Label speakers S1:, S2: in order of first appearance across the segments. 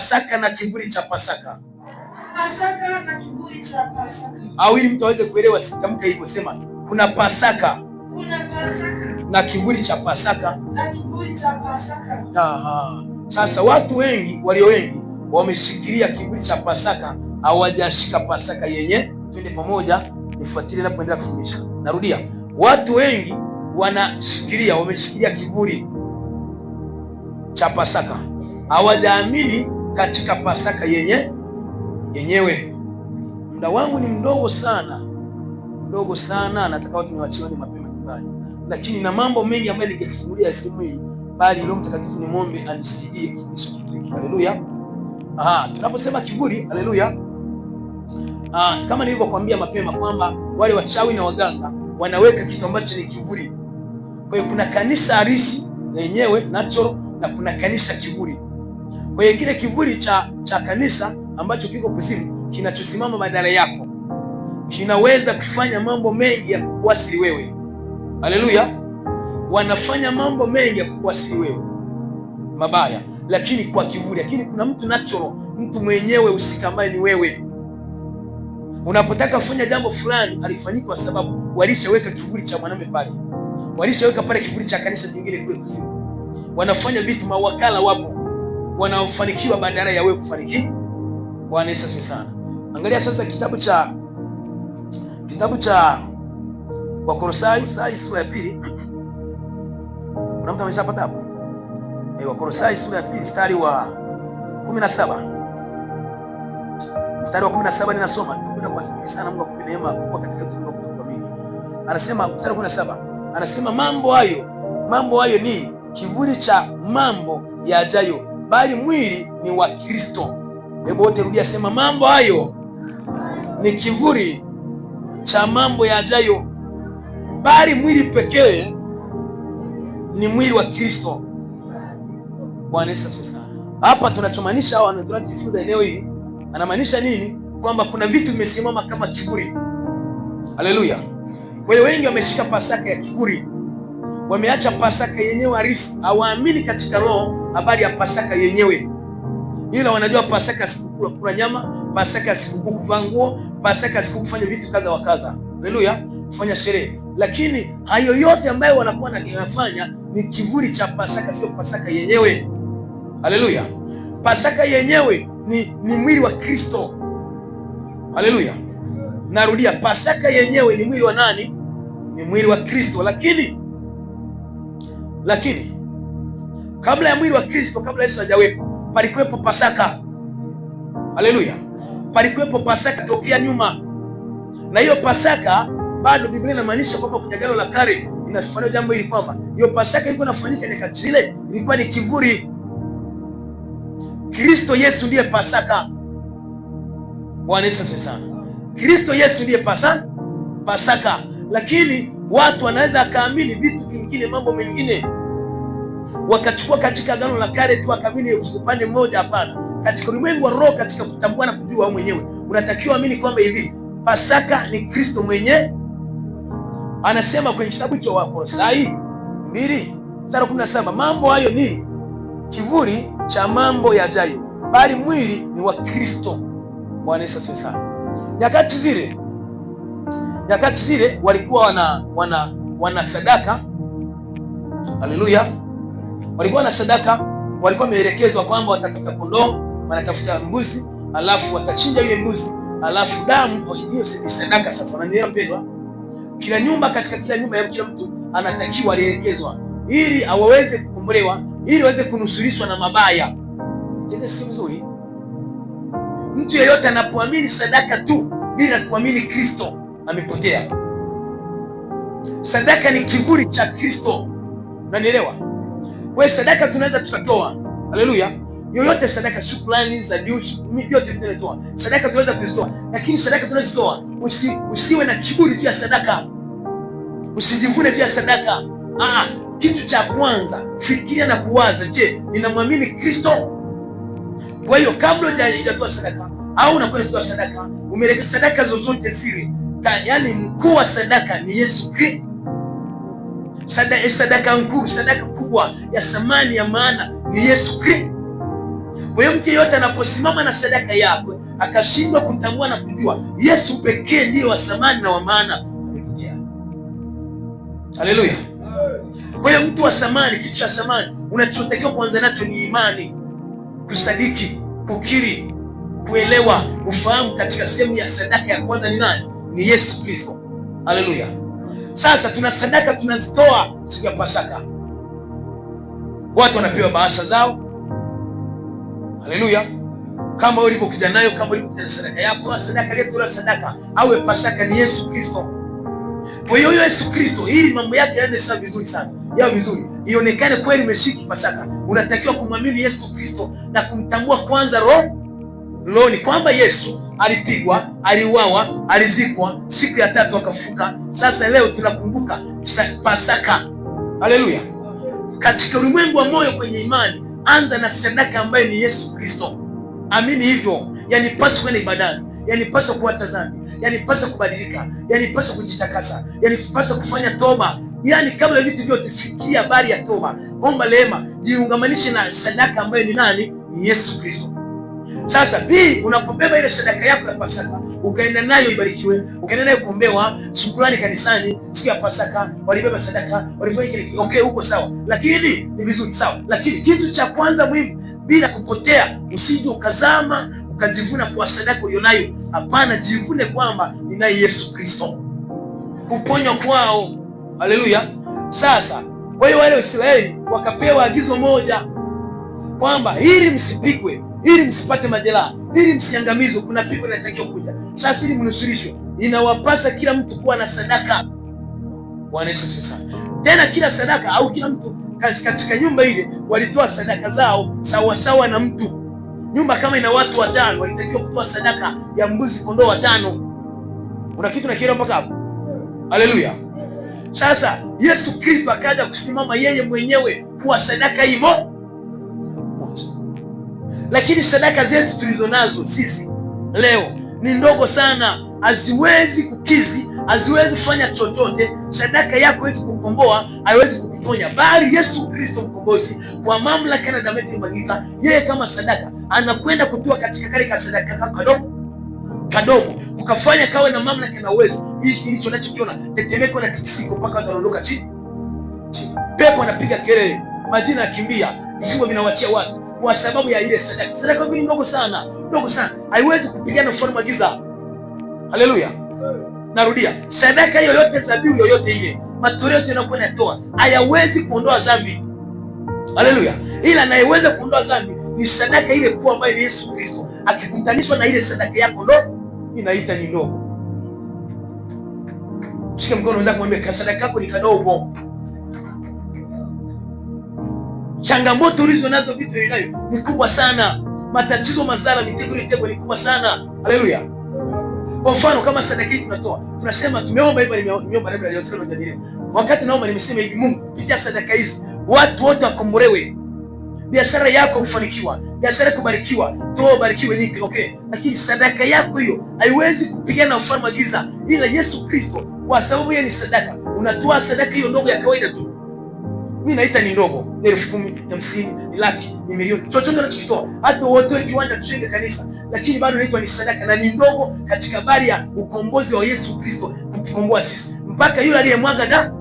S1: Pasaka na kivuli cha Pasaka.
S2: Pasaka na kivuli cha Pasaka.
S1: Au ili mtu aweze kuelewa, sitamka hivyo, sema kuna Pasaka.
S2: Kuna Pasaka
S1: Na kivuli cha Pasaka.
S2: Na kivuli cha Pasaka.
S1: Aha. Sasa watu wengi, walio wengi wameshikilia kivuli cha Pasaka, hawajashika Pasaka yenye. Twende pamoja, nifuatilie napoendelea kufundisha. Narudia. Watu wengi wameshikilia kivuli cha Pasaka, hawajaamini katika Pasaka yenyewe. Muda wangu ni mdogo sana, nataka watu niwachione mapema nyumbani, lakini na mambo mengi ambayo ningefungulia sehemu hii, bali Roho Mtakatifu ni muombe anisaidie kufundisha kitu hiki. Haleluya. Tunaposema kivuli, haleluya, kama nilivyokuambia mapema kwamba wale wachawi na waganga wanaweka kitu ambacho ni kivuli. Kwa hiyo kuna kanisa halisi lenyewe natural, na kuna kanisa kivuli. Kwa hiyo kile kivuli cha kanisa ambacho kiko kuzimu, kinachosimama badala yako, kinaweza kufanya mambo mengi ya kukuasili wewe. Haleluya. Wanafanya mambo mengi ya kukuasili wewe mabaya, lakini kwa kivuli. Lakini kuna mtu natural, mtu mwenyewe usika, ambaye ni wewe. Unapotaka kufanya jambo fulani, alifanyika kwa sababu walishaweka kivuli cha mwanamume pale, walishaweka pale kivuli cha kanisa jingine kule kuzimu. Wanafanya vitu, mawakala wapo wanaofanikiwa badala ya wewe kufanikiwa. Bwana Yesu asifiwe sana. Angalia sasa kitabu cha Wakolosai sura ya 2. Kuna mtu ameshapata hapo? Wakolosai sura ya 2 mstari wa 17. Mstari wa 17 ninasoma. Napenda kuwasikia sana, Mungu akupe neema kubwa katika kuamini. Anasema mstari wa 17, anasema mambo hayo ni kivuli cha mambo yajayo, bali mwili ni wa Kristo. Hebu wote rudia, sema mambo hayo ni kivuli cha mambo yajayo, bali mwili pekee ni mwili wa Kristo. Bwana Yesu asifiwe sana. Hapa tunachomaanisha au tunajifunza eneo hili, anamaanisha nini? Kwamba kuna vitu vimesimama kama kivuli. Haleluya. Kwa hiyo wengi wameshika Pasaka ya kivuli, wameacha Pasaka yenyewe halisi, hawaamini katika roho habari ya Pasaka yenyewe, ila wanajua Pasaka sikukuu kula nyama, Pasaka sikukuu kuvaa nguo, Pasaka sikukuu kufanya vitu kadha wa kadha. Haleluya, kufanya sherehe. Lakini hayo yote ambayo wanakuwa wanafanya ni kivuli cha Pasaka, sio Pasaka yenyewe. Haleluya. Pasaka yenyewe ni mwili wa Kristo. Haleluya. Narudia, Pasaka yenyewe ni mwili wa nani? Ni mwili wa Kristo. Lakini kabla ya mwili wa Kristo, kabla Yesu hajawepo, palikuwepo Pasaka. Haleluya. Palikuwepo Pasaka tokea nyuma. Na hiyo Pasaka bado Biblia inamaanisha kwamba kwenye Agano la Kale inafafanua jambo hili kwamba hiyo Pasaka ilikuwa inafanyika nyakati zile, ilikuwa ni kivuli. Kristo Yesu ndiye Pasaka. Bwana Yesu asifiwe sana. Kristo Yesu ndiye Pasaka. Lakini watu wanaweza akaamini vitu vingine, mambo mengine, wakachukua katika Agano la Kale tu akaamini upande mmoja. Hapana. Katika ulimwengu wa roho, katika kutambua na kujua wewe mwenyewe, unatakiwa amini kwamba hivi Pasaka ni Kristo mwenyewe. Anasema kwenye kitabu cha Wakolosai 2:17, mambo hayo ni kivuli cha mambo yajayo, bali mwili ni wa Kristo. Bwana Yesu asifiwe sana. Nyakati zile walikuwa wana sadaka. Haleluya. Walikuwa na sadaka, walikuwa wameelekezwa kwamba watatafuta kondoo, wanatafuta mbuzi, alafu watachinja yule mbuzi, alafu damu hiyo ni sadaka. Sasa unanielewa mpendwa? Katika kila nyumba ya kila mtu anatakiwa alielekezwa, ili aweze kukombolewa, ili aweze kunusurishwa na mabaya. Ndio sio vizuri. Mtu yeyote anapoamini sadaka tu bila kuamini Kristo amepotea. Sadaka ni kivuli cha Kristo. Unanielewa? Kwa sadaka tunaweza tukatoa. Haleluya. Yoyote sadaka, shukrani za yote tunatoa. Sadaka tunaweza kuzitoa. Lakini sadaka tunazitoa, usiwe na kiburi juu ya sadaka. Usijivune juu ya sadaka. Kitu cha kwanza, fikiria na kuwaza, je, ninamwamini Kristo? Kwa hiyo kabla hujatoa sadaka au unakwenda kutoa sadaka, umeleka sadaka zozote zile, yaani mkuu wa sadaka ni Yesu Kristo. Sadaka nkuu, sadaka kubwa ya thamani ya maana ni Yesu Kristo. Kwa hiyo mtu yeyote anaposimama na sadaka yako akashindwa kutambua na kujua Yesu pekee ndiyo wa thamani na wa maana, amepotea. Haleluya. Kwa hiyo mtu wa thamani, kitu cha thamani unachotakiwa kuanza nacho ni imani, kusadiki, kukiri, kuelewa, ufahamu. Katika sehemu ya sadaka ya kwanza ni nani? Ni Yesu Kristo. Haleluya. Sasa tuna sadaka tunazitoa siku ya Pasaka. Watu wanapewa bahasha zao. Haleluya. Kama ulivyokuja nayo, kama ulivyokuja na sadaka yako, sadaka letu la sadaka awe Pasaka ni Yesu Kristo. Kwa hiyo Yesu Kristo, ili mambo yake yaende sawa vizuri sana, yao vizuri, ionekane kweli umeshiki Pasaka, unatakiwa kumwamini Yesu Kristo na kumtambua kwanza rohoni kwamba Yesu alipigwa, aliuawa, alizikwa, siku ya tatu akafufuka. Sasa leo tunakumbuka Pasaka. Haleluya. Katika ulimwengu wa moyo, kwenye imani, anza na sadaka ambayo ni Yesu Kristo. Amini hivyo. Yanipaswa kwenda ibadani, yanipaswa kuacha dhambi, yanipaswa kubadilika, yanipaswa kujitakasa, yanipaswa kufanya toba. Kabla ya vitu vyote, fikiria habari ya toba, omba rehema, jiungamanishe na sadaka ambayo ni nani? Ni Yesu Kristo. Sasa unapobeba ile sadaka yako ya Pasaka, ukaenda nayo ibarikiwe, ukaenda nayo kuombewa, shukrani kanisani, siku ya Pasaka walibeba sadaka, walifanya kile, okay, huko sawa, lakini ni vizuri, sawa, lakini kitu cha kwanza muhimu, bila kupotea, usije ukazama ukajivuna kwa sadaka ulionayo. Hapana, jivune kwamba ninaye Yesu Kristo, kuponywa kwao. Haleluya. Sasa kwa hiyo wale Israeli wakapewa agizo moja kwamba ili msipigwe, ili msipate majeraha, ili msiangamizwe, kuna pigo linatakiwa kuja. Sasa ili mnusurishwe, inawapasa kila mtu kuwa na sadaka. Bwana Yesu asifiwe sana. Tena kila sadaka au kila mtu katika nyumba ile walitoa sadaka zao sawa sawa na mtu. Nyumba kama ina watu 5 walitakiwa kutoa sadaka ya mbuzi kondoo 5. Kuna kitu nakielewa mpaka hapo? Haleluya. Sasa Yesu Kristo akaja kusimama yeye mwenyewe kuwa sadaka hii moja. Lakini sadaka zetu tulizonazo sisi leo ni ndogo sana, haziwezi kukizi, haziwezi kufanya chochote. Sadaka yako haiwezi kukomboa, haiwezi kukuponya, bali Yesu Kristo mkombozi, kwa mamlaka na damu yake imwagika, yeye kama sadaka anakwenda kutoa katika kale ka sadaka kadogo ukafanya kawe na mamlaka na uwezo. Hii kilicho nachokiona, tetemeko na tikisiko mpaka wanaondoka chini. Pepo wanapiga kelele, majina yakimbia, vifungo vinawachia watu kwa sababu ya ile sadaka. Sadaka ni ndogo sana, haiwezi kupigana ufalme wa giza. Haleluya. Narudia, sadaka yoyote, dhabihu yoyote ile, matoleo yote yanayokuwa yanatoa hayawezi kuondoa dhambi. Haleluya. Ila anayeweza kuondoa dhambi ni sadaka ile kuu ambayo ni Yesu Kristo. Akikutanishwa na ile sadaka yako ndogo, inaita ni ndogo. Shika mkono wako, mwambie sadaka yako ni kadogo. Changamoto ulizo nazo, vitu vinayo ni kubwa sana, matatizo, mazala, mitego ni kubwa sana. Haleluya. Kwa mfano kama sadaka hii tunatoa, tunasema tumeomba hivi, nimeomba labda leo tena ndio. Wakati naomba nimesema hivi, Mungu kupitia sadaka hizi watu wote wakombolewe, biashara yako kufanikiwa, biashara kubarikiwa, toa barikiwe nini, okay. Lakini sadaka yako hiyo haiwezi kupigana ufalme wa giza, ila Yesu Kristo, kwa sababu yeye ni sadaka, unatoa sadaka hiyo ndogo ya kawaida tu. Mimi naita ni ndogo, 10,000, 50,000, ni laki, ni milioni, chochote unachokitoa, hata wote kiwanja tujenge kanisa, lakini bado inaitwa ni sadaka na ni ndogo katika habari ya ukombozi wa Yesu Kristo kutukomboa sisi, mpaka yule aliyemwaga damu.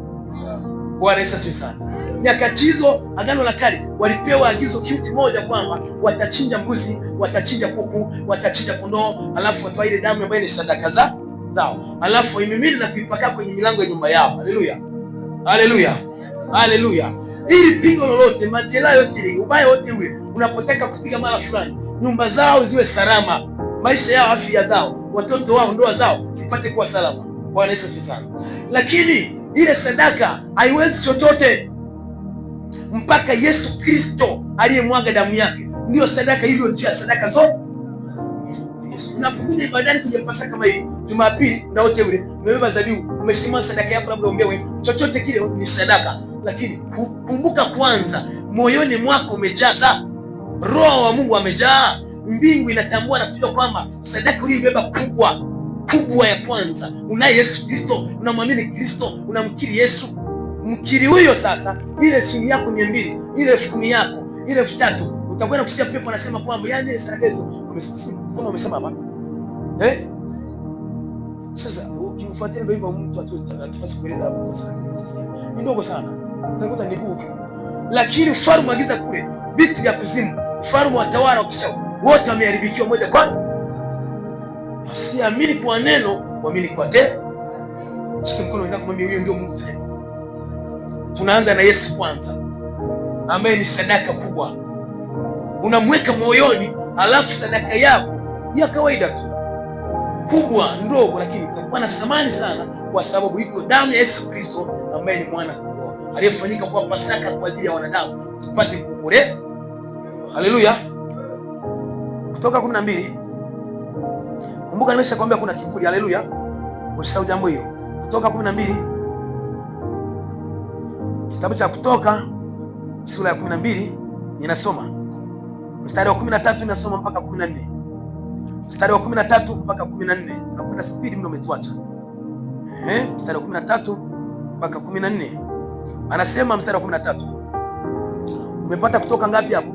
S1: Bwana Yesu asifiwe sana. Nyakati hizo Agano la Kale walipewa agizo kitu moja kwamba watachinja mbuzi, watachinja kuku, watachinja kondoo, alafu watoa ile damu ambayo ni sadaka zao, alafu imimini na kuipaka kwenye milango ya nyumba yao. Haleluya. Haleluya. Haleluya. Ili pigo lolote, majeraha yote, ubaya wote ule unapotaka kupiga mara fulani, nyumba zao ziwe salama, maisha yao, afya zao, watoto wao, ndoa zao zipate kuwa salama. Bwana Yesu asifiwe sana. Lakini ile sadaka haiwezi chochote mpaka Yesu Kristo aliyemwaga damu yake. Ndio sadaka hiyo, ndio sadaka zote. Unapokuja ibadani kuja Pasaka kama hivi, Jumapili na wote ule umebeba dhabihu, umesimama sadaka yako, labda uombewe, chochote kile ni sadaka. Lakini kumbuka kwanza, moyoni mwako umejaza, Roho wa Mungu amejaa, mbingu inatambua na kujua kwamba sadaka hiyo imebeba kubwa ya kwanza. Unaye Yesu Kristo, unamwamini Kristo, unamkiri Yesu, mkiri huyo. Sasa ile shilingi yako 200, ile 10,000 yako, ile 3,000 utakwenda kusikia pepo anasema kwamba yani sadaka hizo kama umesema hapa sasa ukifuatilia ndio hivyo, mtu atapasi kueleza hapo kwa sadaka ni ndogo sana, utakuta ni buku. Lakini ufalme agiza kule vitu vya kuzimu, ufalme wa tawala ukisha wote wameharibikiwa moja kwa moja. Asiamini kwa neno, waamini kwa tendo. Shika mkono wenzako, mwambie huyo ndio Mungu tena. Tunaanza na Yesu kwanza, ambaye ni sadaka kubwa. Unamweka moyoni, alafu sadaka yako ya kawaida tu, kubwa ndogo, lakini itakuwa na thamani sana, kwa sababu iko damu ya Yesu Kristo ambaye ni mwana kondoo aliyefanyika kwa Pasaka kwa ajili ya wanadamu tupate kuokolewa. Haleluya. Kutoka 12. Kumbuka nimeshakwambia kuna kivuli. Haleluya. Usisahau jambo hiyo. Kutoka 12. Kitabu cha Kutoka sura ya 12 ninasoma mstari wa 13 ninasoma mpaka 14. Mstari wa 13 mpaka 14. Nakwenda spidi mno umetuacha. Mstari wa 13 mpaka 14. Anasema mstari wa 13. Umepata Kutoka ngapi hapo?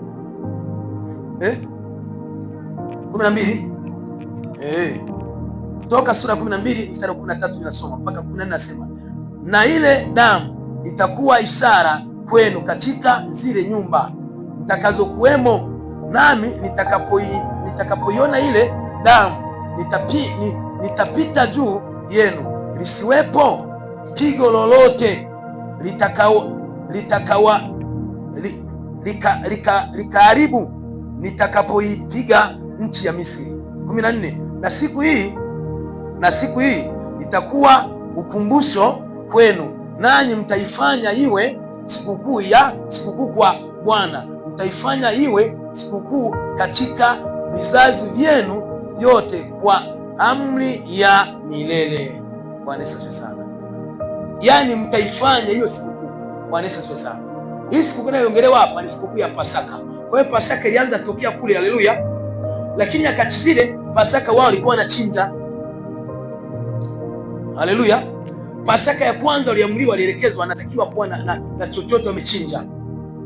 S1: 12. Kutoka sura ya 12 mstari wa 13 ninasoma mpaka 14. Nasema, na ile damu itakuwa ishara kwenu katika zile nyumba mtakazokuwemo, nami nitakapoiona ile damu nitapita juu yenu, lisiwepo pigo lolote likaharibu nitakapoipiga nchi ya Misri. 14. Na siku hii itakuwa ukumbusho kwenu, nanyi mtaifanya iwe sikukuu kwa Bwana, mtaifanya iwe sikukuu katika vizazi vyenu vyote kwa amri ya milele. Bwana Yesu asifiwe sana. Yaani mtaifanya hiyo sikukuu. Bwana Yesu asifiwe sana. Hii sikukuu inayoongelewa hapa ni sikukuu ya Pasaka. Kwa hiyo Pasaka ilianza kutokea kule, haleluya. Lakini nyakati zile Pasaka wao walikuwa wanachinja. Haleluya. Pasaka ya kwanza waliamriwa, walielekezwa anatakiwa kuwa na chochote wamechinja.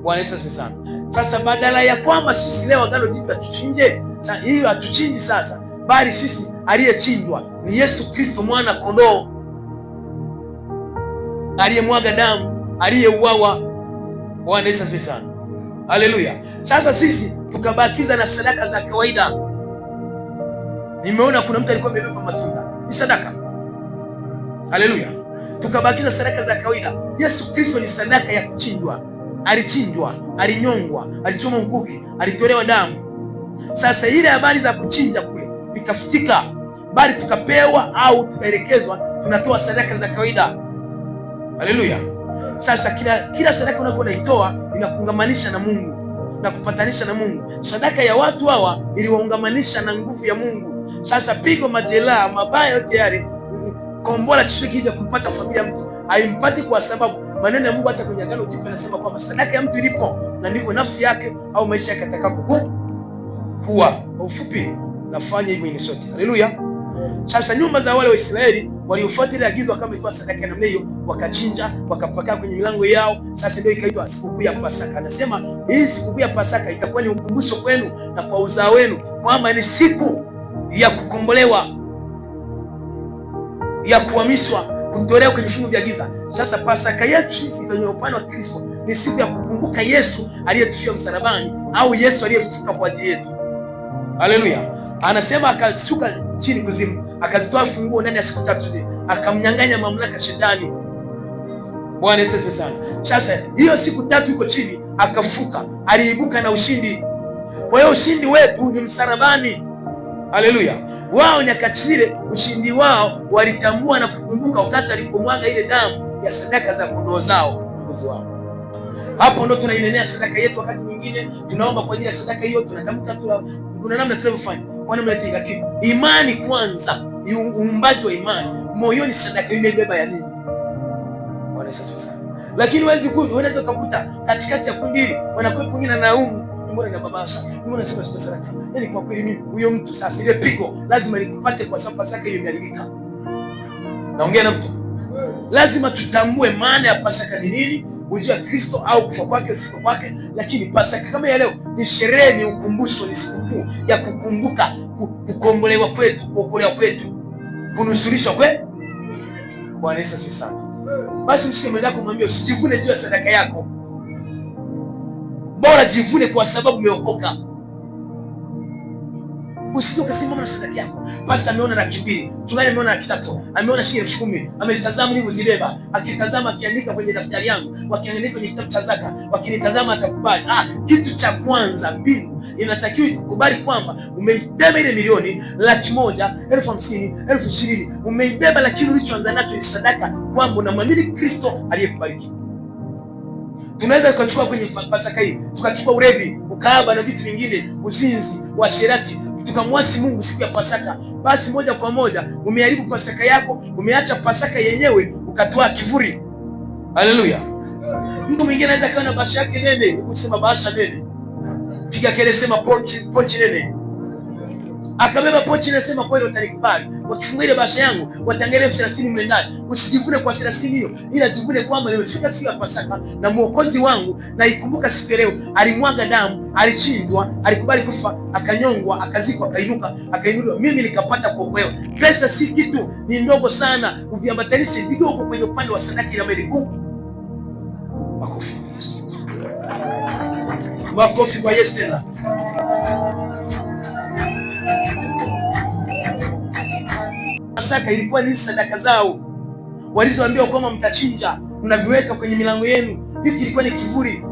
S1: Bwana Yesu asifiwe sana. Sasa badala ya kwamba sisi leo Agano Jipya tuchinje, hiyo hatuchinji sasa, bali sisi aliyechinjwa ni Yesu Kristo mwana kondoo, aliyemwaga damu, aliyeuawa. Bwana Yesu asifiwe sana. Haleluya. Sasa sisi tukabakiza na sadaka za kawaida. Nimeona kuna mtu alikuwa amebeba matunda, ni sadaka. Haleluya. Tukabakiza sadaka za kawaida. Yesu Kristo ni sadaka ya kuchinjwa. Alichinjwa, alinyongwa, alichoma mkuki, alitolewa damu. Sasa ile habari za kuchinja kule vikafutika, bali tukapewa au tukaelekezwa tunatoa sadaka za kawaida. Haleluya. Sasa kila sadaka unayoitoa inakuungamanisha na Mungu na kupatanisha na Mungu. Sadaka ya watu hawa iliwaungamanisha na nguvu ya Mungu. Sasa pigo, majeraha, mabaya yote yale, kombola kija kumpata familia mtu haimpati, kwa sababu maneno ya Mungu hata kwenye Agano Jipya anasema kwamba sadaka ya mtu ilipo na ndivyo nafsi yake au maisha yake atakapokuwa. Kwa ufupi, nafanya hivyo ili sote. Haleluya. Sasa nyumba za wale Waisraeli waliofuata ile agizo kama ilikuwa sadaka ya namna hiyo, wakachinja, wakapaka kwenye milango yao. Sasa ndio ikaitwa sikukuu ya Pasaka. Anasema hii sikukuu ya Pasaka itakuwa ni ukumbusho kwenu na kwa uzao wenu, kwamba ni siku ya kukombolewa, ya kuhamishwa, kutolewa kwenye vifungo vya giza. Sasa Pasaka yetu sisi kwenye upande wa Kristo ni siku ya kukumbuka Yesu aliyetufia msalabani, au Yesu aliyefufuka kwa ajili yetu. Haleluya. Anasema akashuka chini kuzimu, akazitoa funguo ndani ya siku 3, akamnyang'anya mamlaka shetani. Bwana Yesu asifiwe sana. Sasa hiyo siku 3 iko chini, akafuka, aliibuka na ushindi. Kwa hiyo ushindi wetu ni msalabani. Haleluya. Wao nyakati zile ushindi wao walitambua na kukumbuka wakati alipomwaga ile damu ya sadaka za kondoo zao. Hapo ndo tunainenea sadaka yetu. Wakati mwingine tunaomba kwa ajili ya sadaka hiyo, tunatamka kuna namna tunavyofanya kwa namna hii, lakini imani kwanza, uumbaji wa imani moyoni, sadaka imebeba ya nini? Bwana Yesu sana. Lakini unaweza kukuta katikati ya kundi hili wanakuwa wengine na naumu, mbona na babasa, mbona nasema sio sadaka. Yaani kwa kweli mimi huyo mtu sasa ile pigo lazima nikupate, kwa sababu Pasaka hiyo imeharibika. Naongea na mtu. Lazima tutambue maana ya Pasaka ni nini, ujio wa Kristo au kufa kwake, ufufuko kwake. Lakini Pasaka kama ya leo ni sherehe, ni ukumbusho, ni sikukuu ya kukumbuka kukombolewa kwetu, kuokolewa kwetu, kunusurishwa kwetu. Bwana Yesu asifiwe sana. Basi mshike mwenzako, mwambie usijivune juu ya sadaka yako, bora jivune kwa sababu umeokoka. Usije ukasema na sadaka yako, pastor ameona na 2,000, mchungaji ameona na 3, ameona shilingi 10,000, amezitazama nilizozibeba, akitazama akiandika kwenye daftari yangu, wakiandika kwenye kitabu cha zaka, wakinitazama atakubali. Kitu cha kwanza, mbingu inatakiwa ikukubali kwamba umeibeba ile milioni, 100,000, 50,000, 20,000, umeibeba, lakini ulichoanza nacho ni sadaka, kwamba unamwamini Kristo aliyekubariki. Tunaweza tukachukua kwenye Pasaka hii, tukachukua ulevi, ukahaba na vitu vingine, uzinzi, uasherati, tukamwasi Mungu siku ya Pasaka. Basi moja kwa moja umeharibu Pasaka yako, umeacha Pasaka yenyewe, ukatoa kivuli. Haleluya. Mtu mwingine anaweza kawa na bahasha yake nene, usema bahasha nene, piga kelele, sema pochi nene, akabeba pochi na sema kweli utanikubali, wakifunga ile bahasha yangu watangalia 30 mle ndani. Usijivune kwa 30 hiyo, ila jivune kwamba nimefika siku ya Pasaka na Mwokozi wangu na ikumbuka siku ya leo alimwaga damu, alichinjwa, alikubali kufa, akanyongwa, akazikwa, akainuka, akainuliwa, mimi nikapata kuokolewa. Pesa si kitu, ni ndogo sana, uviambatanishe vidogo kwenye upande wa sadaka ile mbele kuu. Makofi kwa Yesu, makofi kwa Yesu tena. Pasaka ilikuwa ni sadaka zao walizoambiwa kwamba mtachinja, mnaviweka kwenye milango yenu. Hiki kilikuwa ni kivuli,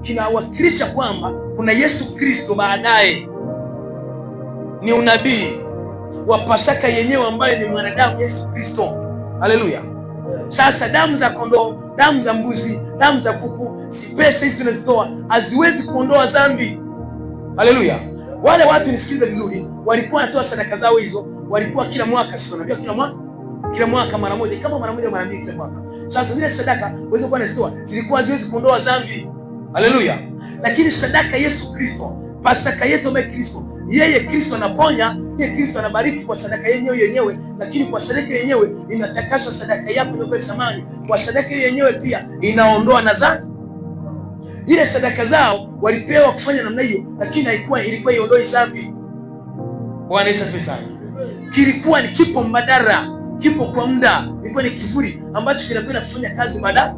S1: kinawakilisha kwamba kuna Yesu Kristo baadaye. Ni unabii wa Pasaka yenyewe ambayo ni mwanadamu Yesu Kristo. Haleluya. Sasa damu za kondoo, damu za mbuzi, damu za kuku, si pesa hizi tunazitoa, haziwezi kuondoa dhambi. Haleluya. Wale watu, nisikilize vizuri, walikuwa wanatoa sadaka zao hizo, walikuwa kila mwaka, sio unajua, kila mwaka mara moja, kama mara moja mara mbili kila mwaka. Sasa zile sadaka walizokuwa wanazitoa zilikuwa haziwezi kuondoa dhambi. Haleluya. Lakini sadaka Yesu Kristo, Pasaka yetu ambaye Kristo, yeye Kristo anaponya, yeye Kristo anabariki kwa sadaka yenyewe, lakini kwa sadaka yenyewe inatakasa sadaka yako ndio kwa samani. Kwa sadaka yenyewe pia inaondoa na dhambi. Ile sadaka zao walipewa kufanya namna hiyo, lakini ilikuwa iondoi dhambi. Bwana Yesu asifiwe sana. Kilikuwa ni kipo mbadala, kipo kwa muda, ilikuwa ni kivuli ambacho kinakwenda kufanya kazi baadaye.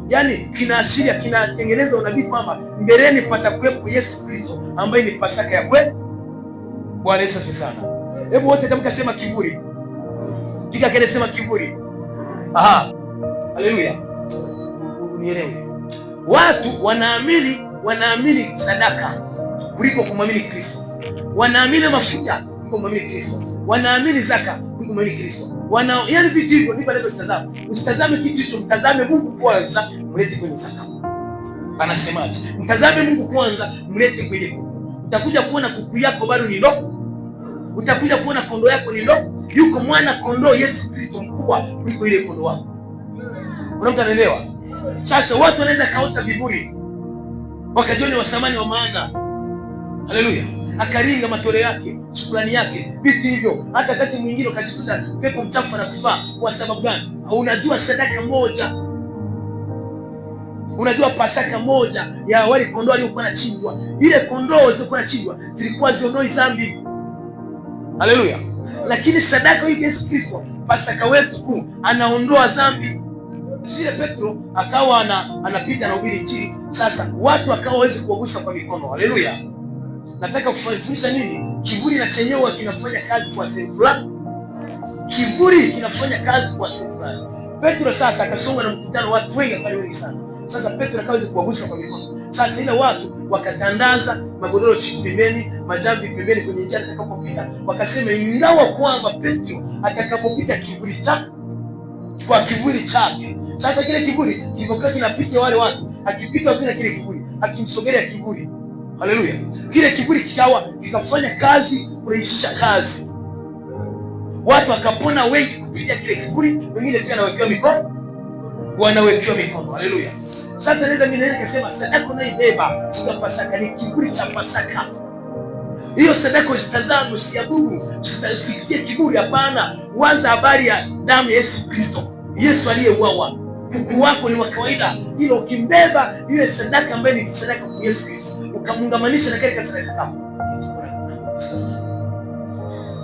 S1: Yaani kinaashiria, kinatengeneza unabii kwamba mbeleni patakuwepo Yesu Kristo ambaye ni Pasaka ya kweli. Bwana Yesu asifiwe sana. Hebu wote tamka, sema kivuli. Piga kelele, sema kivuli. Haleluya. Unielewe. Watu wanaamini sadaka kuliko kumwamini Kristo. Wanaamini mafuta kuliko kumwamini Kristo. Wanaamini zaka kuliko kumwamini Kristo. Yaani vitu hivyo ndivyo anavyotazama. Usitazame kitu hicho, mtazame Mungu kwanza, mlete kwenye zaka. Anasemaje? Mtazame Mungu kwanza, mlete kwenye kuku. Utakuja kuona kuku yako bado ni ndogo. Utakuja kuona kondoo yako ni ndogo. Yuko mwana kondoo Yesu Kristo mkubwa kuliko ile kondoo wako. Unaelewa? Sasa watu wanaweza kaota viburi, wakajiona wa thamani wa maana. Haleluya. Akaringa matoleo yake, shukrani yake, vitu hivyo. Hata wakati mwingine ukajikuta pepo mchafu anakufaa. Kwa sababu gani? Unajua sadaka moja, unajua Pasaka moja ya wale kondoo waliokuwa wanachinjwa, ile kondoo zilizokuwa wanachinjwa zilikuwa ziondoi dhambi. Haleluya. Lakini sadaka hii Yesu Kristo, Pasaka wetu kuu, anaondoa dhambi. Vile Petro akawa anapita na ubiri Injili. Sasa watu akawa waweze kuwagusa kwa mikono. Haleluya. Nataka kufundisha nini? Kivuli na chenyewe kinafanya kazi kwa sehemu fulani. Kivuli kinafanya kazi kwa sehemu fulani. Petro sasa akasonga na mkutano, watu wengi pale, wengi sana. Sasa Petro akaweza kuwagusa kwa mikono. Sasa ile watu wakatandaza magodoro chini pembeni, majambi pembeni kwenye njia atakapopita. Wakasema ingawa kwamba Petro atakapopita kivuli chake, kwa kivuli chake. Sasa kile kivuli kilikuwa kinapita wale watu, akipita kile kivuli, akimsogelea kivuli. Haleluya. Kile kivuli kikafanya kazi, kurahisisha kazi. Watu wakapona wengi kupitia kile kivuli, wengine pia wanawekewa mikono. Haleluya. Sasa mimi naweza kusema sadaka unaibeba siku ya Pasaka ni kivuli cha Pasaka. Hiyo sadaka usitazame, usiabudu, usikie kiburi, hapana. Waza habari ya damu ya Yesu Kristo. Yesu aliyeuawa kuku wako ni wa kawaida, ila ukimbeba ile sadaka ambayo ni sadaka kwa Yesu Kristo, ukamungamanisha na kile sadaka yako,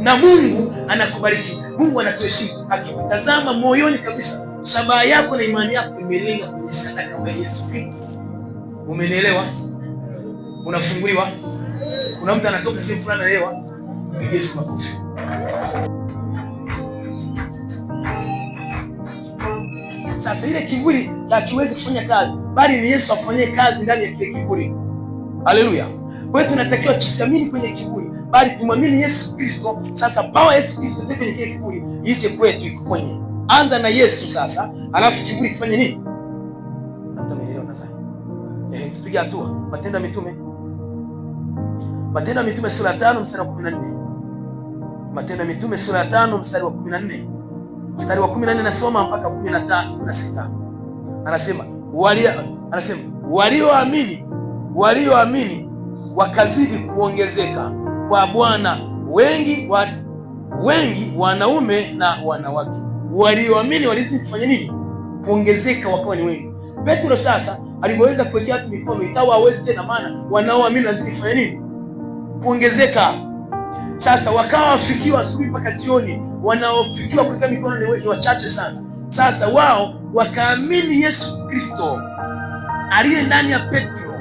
S1: na Mungu anakubariki, Mungu anatuheshimu, akikutazama moyoni kabisa, shabaha yako na imani yako imelenga kwenye sadaka ambayo Yesu Kristo. Umenielewa? Unafunguliwa. Kuna mtu anatoka sehemu fulani anaelewa, piga Yesu makofi. Sasa ile kiburi hakiwezi kufanya kazi, bali ni Yesu afanyie kazi ndani ya kile kiburi. Haleluya. Kwa hiyo tunatakiwa tusiamini kwenye kiburi, bali tumwamini Yesu Kristo. Sasa power Yesu Kristo ndio kwenye kile kiburi ije kwetu ikuponye. Anza na Yesu sasa, alafu kiburi kifanye nini? Mtamenielewa nadhani. Tupige hatua. Matendo ya Mitume. Matendo ya Mitume sura ya 5 mstari wa 14. Matendo ya Mitume sura ya 5 mstari wa 14. Mstari wa 14 nasoma mpaka 15:16. Anasema walioamini wakazidi kuongezeka kwa Bwana, wengi wanaume na wanawake. Walioamini walizidi kufanya nini? Kuongezeka, wakawa ni wengi. Petro sasa alipoweza kuwekea watu mikono, ikawa hawezi tena, maana wanaoamini wazidi kufanya nini? Kuongezeka. Sasa wakawa wafikiwa asubuhi mpaka jioni, wanaofikiwa kuweka mikono ni wachache sana. Sasa wao wakaamini Yesu Kristo aliye ndani ya Petro,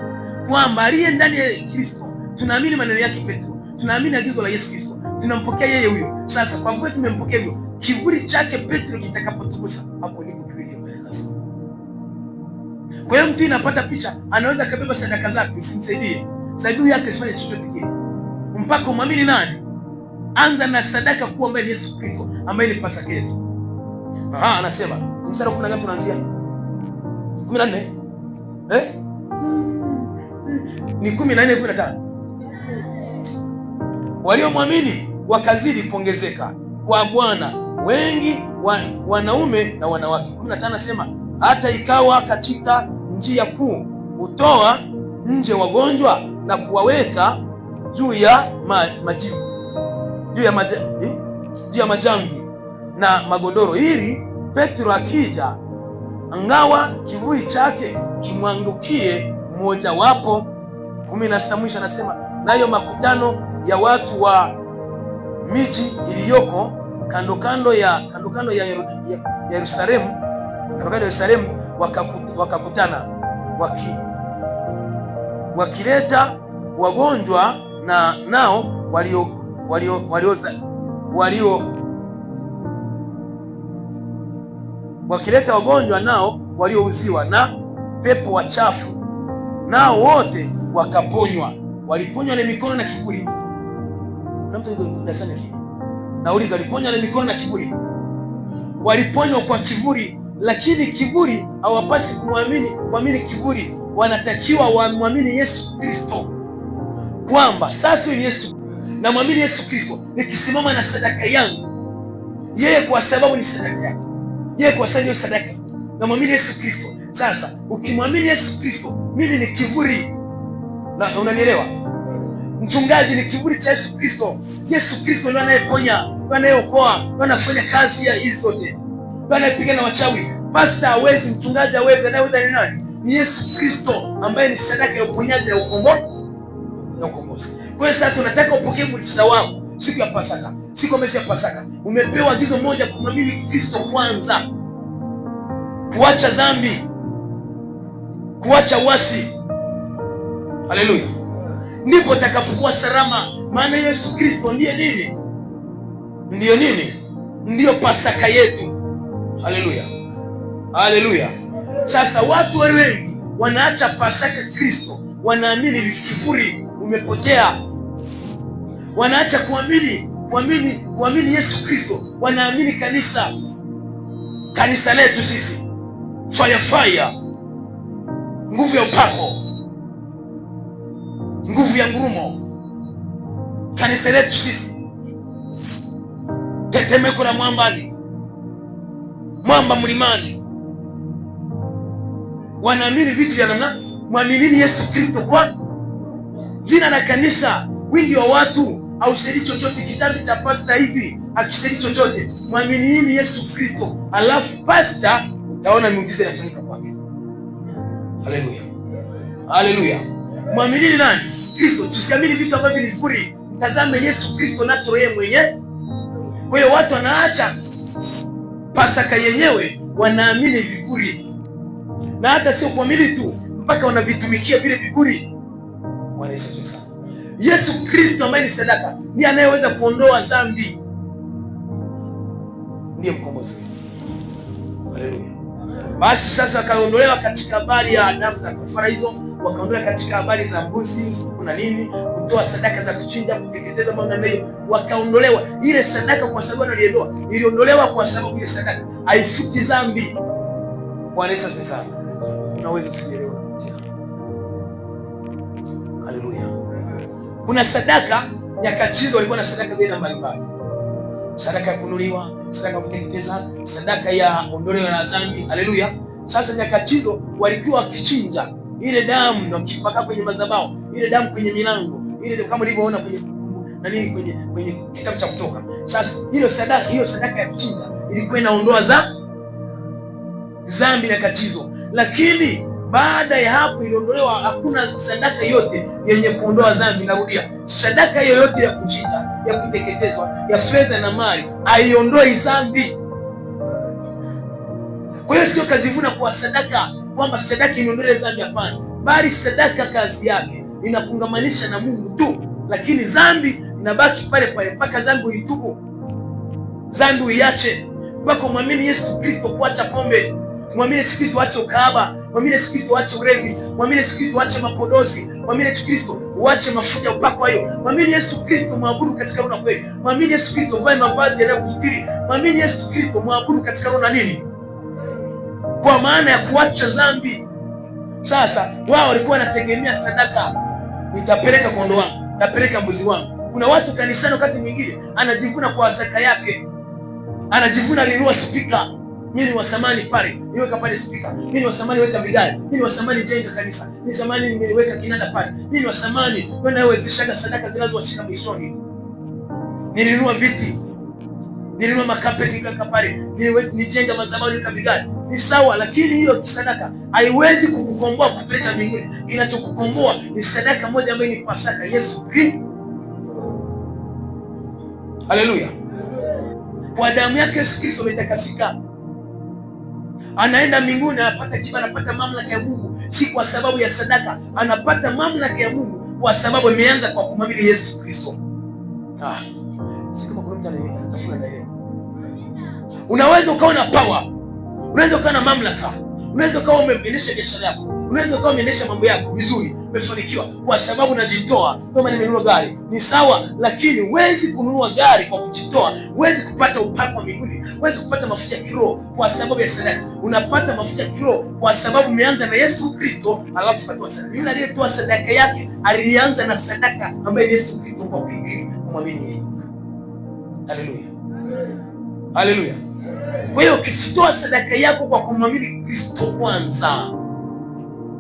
S1: kwamba aliye ndani ya Kristo, tunaamini maneno yake Petro, tunaamini agizo la Yesu Kristo, tunampokea yeye huyo. Sasa kwa vile tumempokea hivyo, kiburi chake Petro kitakapotukusa, hapo ndipo kiburi kinafanya kazi. Kwa hiyo mtu inapata picha, anaweza kabeba sadaka zake, usimsaidie, saidia yake isifanye chochote kile mpaka umwamini nani? Anza na sadaka kuu ambaye ni Yesu Kristo, ambaye ni Pasaka yetu. Anasema mstari wa 10 ngapi tunaanzia? 14. Ni 14:15. Waliomwamini wakazidi kuongezeka kwa Bwana, wengi wanaume na wanawake. 15 anasema hata ikawa katika njia kuu hutoa nje wagonjwa na kuwaweka juu ya majivu, juu ya majamvi na magodoro, ili Petro akija, angawa kivuli chake kimwangukie mmoja wapo. 16 mwisho anasema nayo makutano ya watu wa miji iliyoko kando kando ya Yerusalemu wakakutana, wakileta wagonjwa na nao wakileta wagonjwa nao waliouziwa na pepo wachafu, nao wote wakaponywa. Waliponywa na mikono na kiburi. Na mtu yuko sana hivi. Nauliza, waliponywa na mikono na kiburi? Waliponywa kwa kiburi, lakini kiburi hawapasi kuamini kiburi. Wanatakiwa wamwamini Yesu Kristo, kwamba sasa ni Yesu, na mwamini Yesu Kristo, nikisimama na sadaka yangu, yeye kwa sababu ni sadaka yake, yeye kwa sababu ni sadaka, na mwamini Yesu Kristo. Sasa ukimwamini Yesu Kristo, mimi ni kiburi, na unanielewa? Mchungaji ni kiburi cha Yesu Kristo. Yesu Kristo ndiye anayeponya, ndiye anayeokoa, ndiye anafanya kazi ya hizo zote, ndiye anayepiga na wachawi. Pastor hawezi, mchungaji hawezi, anayeweza ni nani? Ni Yesu Kristo, ambaye ni sadaka ya uponyaji na ukombozi. Kwa hiyo sasa unataka upokee muujiza wako siku ya Pasaka, siku ya Pasaka, umepewa agizo moja, kumwamini Kristo kwanza, kuacha dhambi, kuacha uasi. Haleluya. Ndipo utakapokuwa salama, maana Yesu Kristo ndiye nini? Ndiyo nini? Ndiyo Pasaka yetu. Haleluya. Haleluya. Sasa watu wengi wanaacha Pasaka Kristo, wanaamini kiburi umepotea. Wanaacha kuamini Yesu Kristo, wanaamini kanisa letu sisi, fire, nguvu ya upako, nguvu ya ngurumo, kanisa letu sisi, tetemeko la mwambani, mwamba mlimani. Wanaamini vitu vya namna. Mwaminini Yesu Kristo kwa jina la kanisa. Wingi wa watu hausaidii chochote. Kitabu cha pasta hivi hakisaidii chochote. Mwaminini Yesu Kristo, alafu pasta taona miujiza inafanyika kwake. Haleluya, haleluya. Mwaminini nani? Kristo. Tusiamini vitu ambavyo ni vipuri. Mtazame Yesu Kristo na yeye mwenyewe. Kwa hiyo watu wanaacha Pasaka yenyewe, wanaamini vipuri, na hata sio kuamini tu, mpaka wanavitumikia vile vipuri. Bwana Yesu asifiwe. Yesu Kristo ambaye ni sadaka ndiye anayeweza kuondoa dhambi, ndiye mkombozi. Haleluya. Basi sasa wakaondolewa katika habari ya damu za kafara hizo, wakaondolewa katika habari za mbuzi, kuna nini, kutoa sadaka za kuchinja, kuteketeza mambo na hiyo, wakaondolewa ile sadaka. Kwa sababu iliondolewa kwa sababu ile sadaka haifuti dhambi. Bwana Yesu asifiwe. Unaweza usielewe unapitia. Haleluya. Kuna sadaka nyakati hizo walikuwa na sadaka zile mbalimbali. Sadaka ya kununuliwa, sadaka ya kuteketeza, sadaka ya ondoleo la dhambi. Haleluya. Sasa nyakati hizo walikuwa wakichinja ile damu na wakipaka kwenye madhabahu, ile damu kwenye milango, ile kama ulivyoona kwenye kitabu cha Kutoka. Sasa hiyo sadaka ya kuchinja ilikuwa inaondoa dhambi nyakati hizo, lakini baada ya hapo iliondolewa. Hakuna sadaka yote yenye kuondoa dhambi. Narudia, sadaka yoyote ya kuchinja, ya kuteketezwa, ya fedha na mali haiondoi dhambi. Kwa hiyo sio kazivuna kwa sadaka kwamba sadaka inaondoa dhambi, hapana, bali sadaka kazi yake inakungamanisha na Mungu tu, lakini dhambi inabaki pale pale mpaka dhambi uitubu, dhambi uiache, mpaka muamini Yesu Kristo kuacha pombe, muamini Yesu Kristo uache ukahaba, muamini Yesu Kristo uache ulevi, muamini Yesu Kristo uache mapodozi, muamini Yesu Kristo uache mafuta upako hayo, muamini Yesu Kristo muabudu katika roho na kweli, muamini Yesu Kristo uvae mavazi yanayokustiri, muamini Yesu Kristo muabudu katika roho na nini, kwa maana ya kuacha dhambi. Sasa wao walikuwa wanategemea sadaka, nitapeleka kondoo wangu, nitapeleka mbuzi wangu. Kuna watu kanisani wakati mwingine anajivuna kwa sadaka yake, anajivuna alinunua spika, mimi ni wasamani pale, niweka pale spika, mimi ni wasamani weka vigari, mimi ni wasamani jenga kanisa, mimi ni wasamani nimeweka kinanda pale, mimi ni wasamani wanawezeshaga sadaka zinazowashika mwishoni, nilinunua viti, nilinunua makapeti kaka pale, nijenga madhabahu weka vigari. Ni sawa, lakini hiyo sadaka haiwezi kukukomboa kupeleka mbinguni. Kinachokukomboa ni sadaka moja ambayo ni Pasaka, Yesu Kristo. Haleluya. Kwa damu yake Yesu Kristo umetakasika, anaenda mbinguni, anapata kibali, anapata mamlaka ya Mungu, si kwa sababu ya sadaka. Anapata mamlaka ya Mungu kwa sababu imeanza kwa kumwamini Yesu Kristo. Si kama kuna mtu anatafuta na leo. Unaweza ukawa na power, unaweza ukawa na mamlaka, unaweza ukawa umeendesha biashara yako, unaweza ukawa umeendesha mambo yako vizuri, umefanikiwa kwa sababu unajitoa. Kama nimenunua gari ni sawa, lakini huwezi kununua gari kwa kujitoa. Huwezi kupata upako wa mbinguni, huwezi kupata mafuta ya kiroho kwa sababu ya sadaka. Unapata mafuta ya kiroho kwa sababu umeanza na Yesu Kristo, alafu ukatoa sadaka. Yule aliyetoa sadaka yake alianza na sadaka ambayo ni Yesu Kristo, kwa kumwamini yeye. Haleluya, haleluya. Kwa hiyo ukitoa sadaka yako kwa kumwamini Kristo kwanza,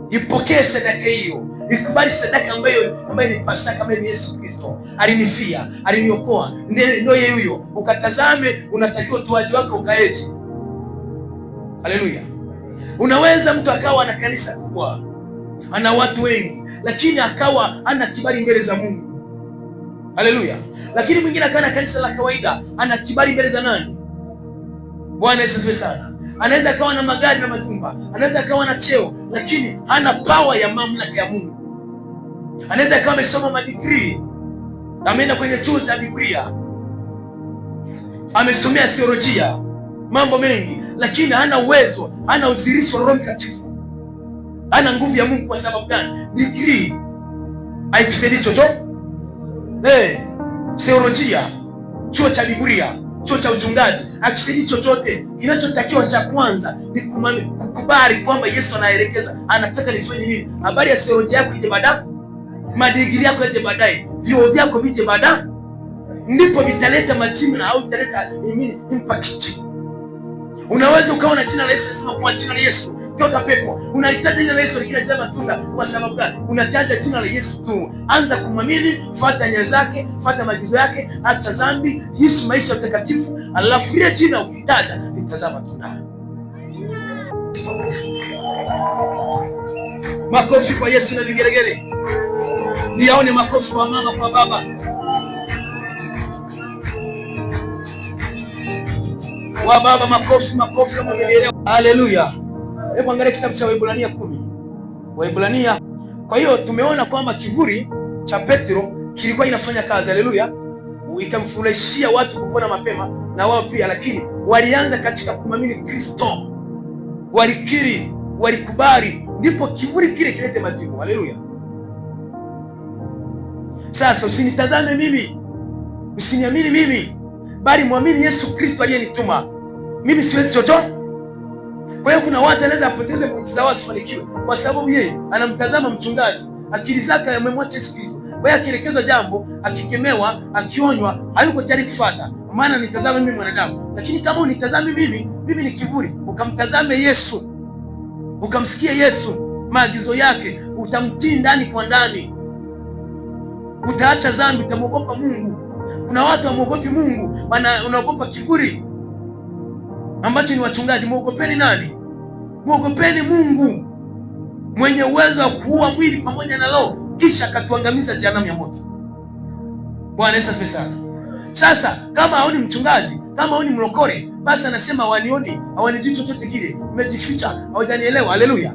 S1: ipokee sadaka hiyo, ikubali sadaka ambayo ni Pasaka, ambayo ni Yesu Kristo. Alinifia, aliniokoa, ndio yeye huyo. Ukatazame unatakiwa utoaji wako ukaeje. Haleluya. Unaweza mtu akawa na kanisa kubwa, ana watu wengi, lakini akawa ana kibali mbele za Mungu. Haleluya. Lakini mwingine akawa na kanisa la kawaida, ana kibali mbele za nani? Bwana Yesu asifiwe sana. Anaweza akawa na magari na majumba, anaweza akawa na cheo, lakini hana power ya mamlaka ya Mungu. Anaweza akawa amesoma madigrii, ameenda kwenye chuo cha Biblia, amesomea theolojia, mambo mengi, lakini hana uwezo, hana udhihirisho wa Roho Mtakatifu, hana nguvu ya Mungu. Kwa sababu gani? Degree haikusaidii chochote. Theolojia, chuo cha Biblia, chuo cha uchungaji akisaidii chochote. Kinachotakiwa cha kwanza ni kukubali kwamba Yesu anaelekeza, anataka nifanye nini. Habari ya theolojia yako ije baadaye, madigiri yako ije baadaye, vyuo vyako vije baadaye, ndipo vitaleta majina au vitaleta impact. Unaweza ukawa na jina la Yesu, sema kwa jina la Yesu toka pepo. Unahitaji jina la Yesu lakini sema matunda. Kwa sababu gani? Unataja jina la Yesu tu. Anza kumwamini, fuata nyayo zake, fuata maagizo yake, acha dhambi, ishi maisha matakatifu, alafu ile jina ukitaja litazama matunda. Makofi kwa Yesu na vigeregere. Niyaone makofi kwa mama, kwa baba. Wa baba makofi, makofi kama vigeregere. Haleluya. Hebu angalia kitabu cha Waebrania 10. Waebrania. Kwa hiyo tumeona kwamba kivuli cha Petro kilikuwa inafanya kazi. Haleluya. Ikamfurahishia watu kupona mapema na wao pia, lakini walianza katika kumwamini Kristo. Walikiri, walikubali, ndipo kivuli kile kilete majibu. Haleluya. Sasa usinitazame mimi, usiniamini mimi, bali muamini Yesu Kristo aliyenituma. Mimi siwezi chochote. Kwa hiyo kuna watu anaweza apoteze muujiza wao asifanikiwe kwa sababu yeye anamtazama mchungaji, akili zake yamemwacha Yesu Kristo. Kwa hiyo akielekezwa jambo, akikemewa, akionywa, hayuko tayari kufuata, maana nitazame mimi mwanadamu. Lakini kama unitazame mimi ni kivuli, ukamtazame Yesu, ukamsikia Yesu, maagizo yake, utamtii ndani kwa ndani, utaacha dhambi, utamwogopa Mungu. Kuna watu wamwogopi Mungu, wanaogopa kivuli ambacho ni wachungaji. Muogopeni nani? Muogopeni Mungu mwenye uwezo wa kuua mwili pamoja na roho, kisha akatuangamiza jehanamu ya moto. Bwana Yesu asifiwe sana. Sasa kama haoni mchungaji, kama haoni mlokole, basi anasema hawanijui chochote kile, nimejificha, hawajanielewa. Haleluya.